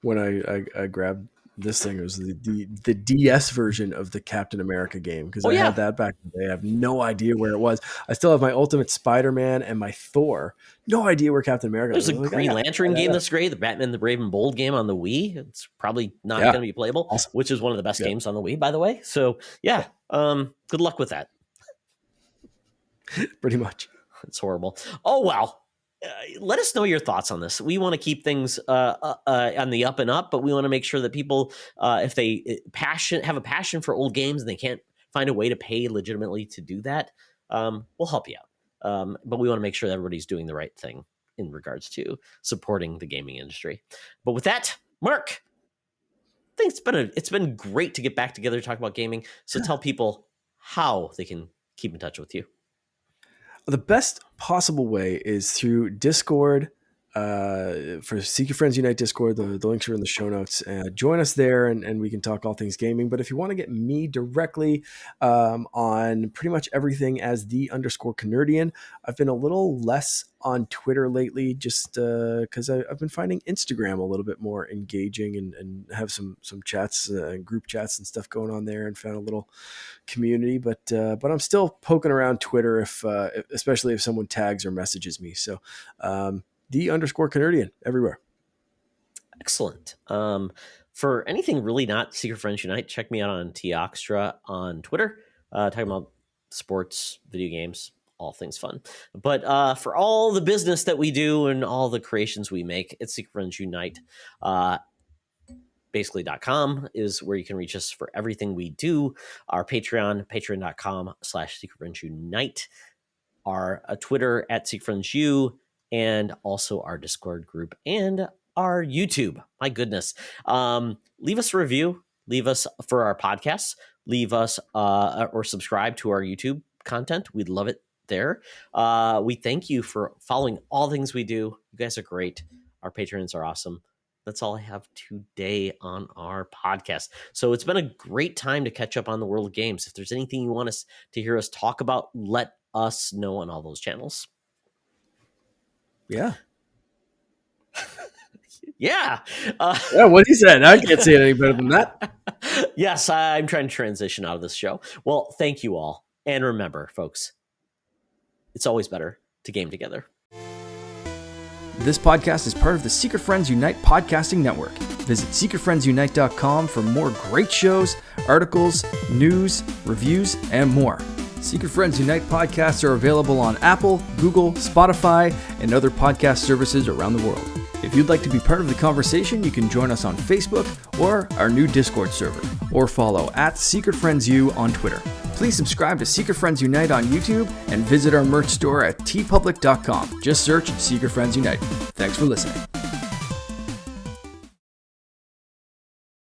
when I grabbed This thing was the DS version of the Captain America game, because Oh, I yeah. had that back in the day. I have no idea where it was. I still have my Ultimate Spider-Man and my Thor. No idea where Captain America There's was. a Green Lantern game that's great. The Batman the Brave and Bold game on the Wii. It's probably not going to be playable, awesome. which is one of the best games on the Wii, by the way. So yeah, good luck with that. Pretty much. It's horrible. Oh, well. Let us know your thoughts on this. We want to keep things on the up and up, but we want to make sure that people, if they have a passion for old games and they can't find a way to pay legitimately to do that, we'll help you out. But we want to make sure that everybody's doing the right thing in regards to supporting the gaming industry. But with that, Mark, I think it's been great to get back together to talk about gaming. So tell people how they can keep in touch with you. The best possible way is through Discord. For Seek Your Friends Unite Discord, the links are in the show notes. Join us there, and we can talk all things gaming. But if you want to get me directly on pretty much everything as _Canardian, I've been a little less on Twitter lately, just because I've been finding Instagram a little bit more engaging, and have some chats and group chats and stuff going on there, and found a little community. But I'm still poking around Twitter, especially if someone tags or messages me. So _Canardian everywhere. Excellent. For anything really not Secret Friends Unite, check me out on Toxtra on Twitter, talking about sports, video games, all things fun. But for all the business that we do and all the creations we make, it's Secret Friends Unite. Basically.com is where you can reach us for everything we do. Our patreon.com/Secret Friends Unite. Our Twitter @SecretFriendsU, and also our Discord group and our YouTube. My goodness. Leave us a review. Leave us for our podcasts. Leave us or subscribe to our YouTube content. We'd love it there. We thank you for following all things we do. You guys are great. Our patrons are awesome. That's all I have today on our podcast. So it's been a great time to catch up on the world of games. If there's anything you want us to hear us talk about, let us know on all those channels. Yeah. Yeah. What he said. I can't say it any better than that. Yes, I'm trying to transition out of this show. Well, thank you all. And remember, folks, it's always better to game together. This podcast is part of the Secret Friends Unite podcasting network. Visit secretfriendsunite.com for more great shows, articles, news, reviews, and more. Secret Friends Unite podcasts are available on Apple, Google, Spotify, and other podcast services around the world. If you'd like to be part of the conversation, you can join us on Facebook or our new Discord server, or follow @SecretFriendsU on Twitter. Please subscribe to Secret Friends Unite on YouTube and visit our merch store at tpublic.com. Just search Secret Friends Unite. Thanks for listening.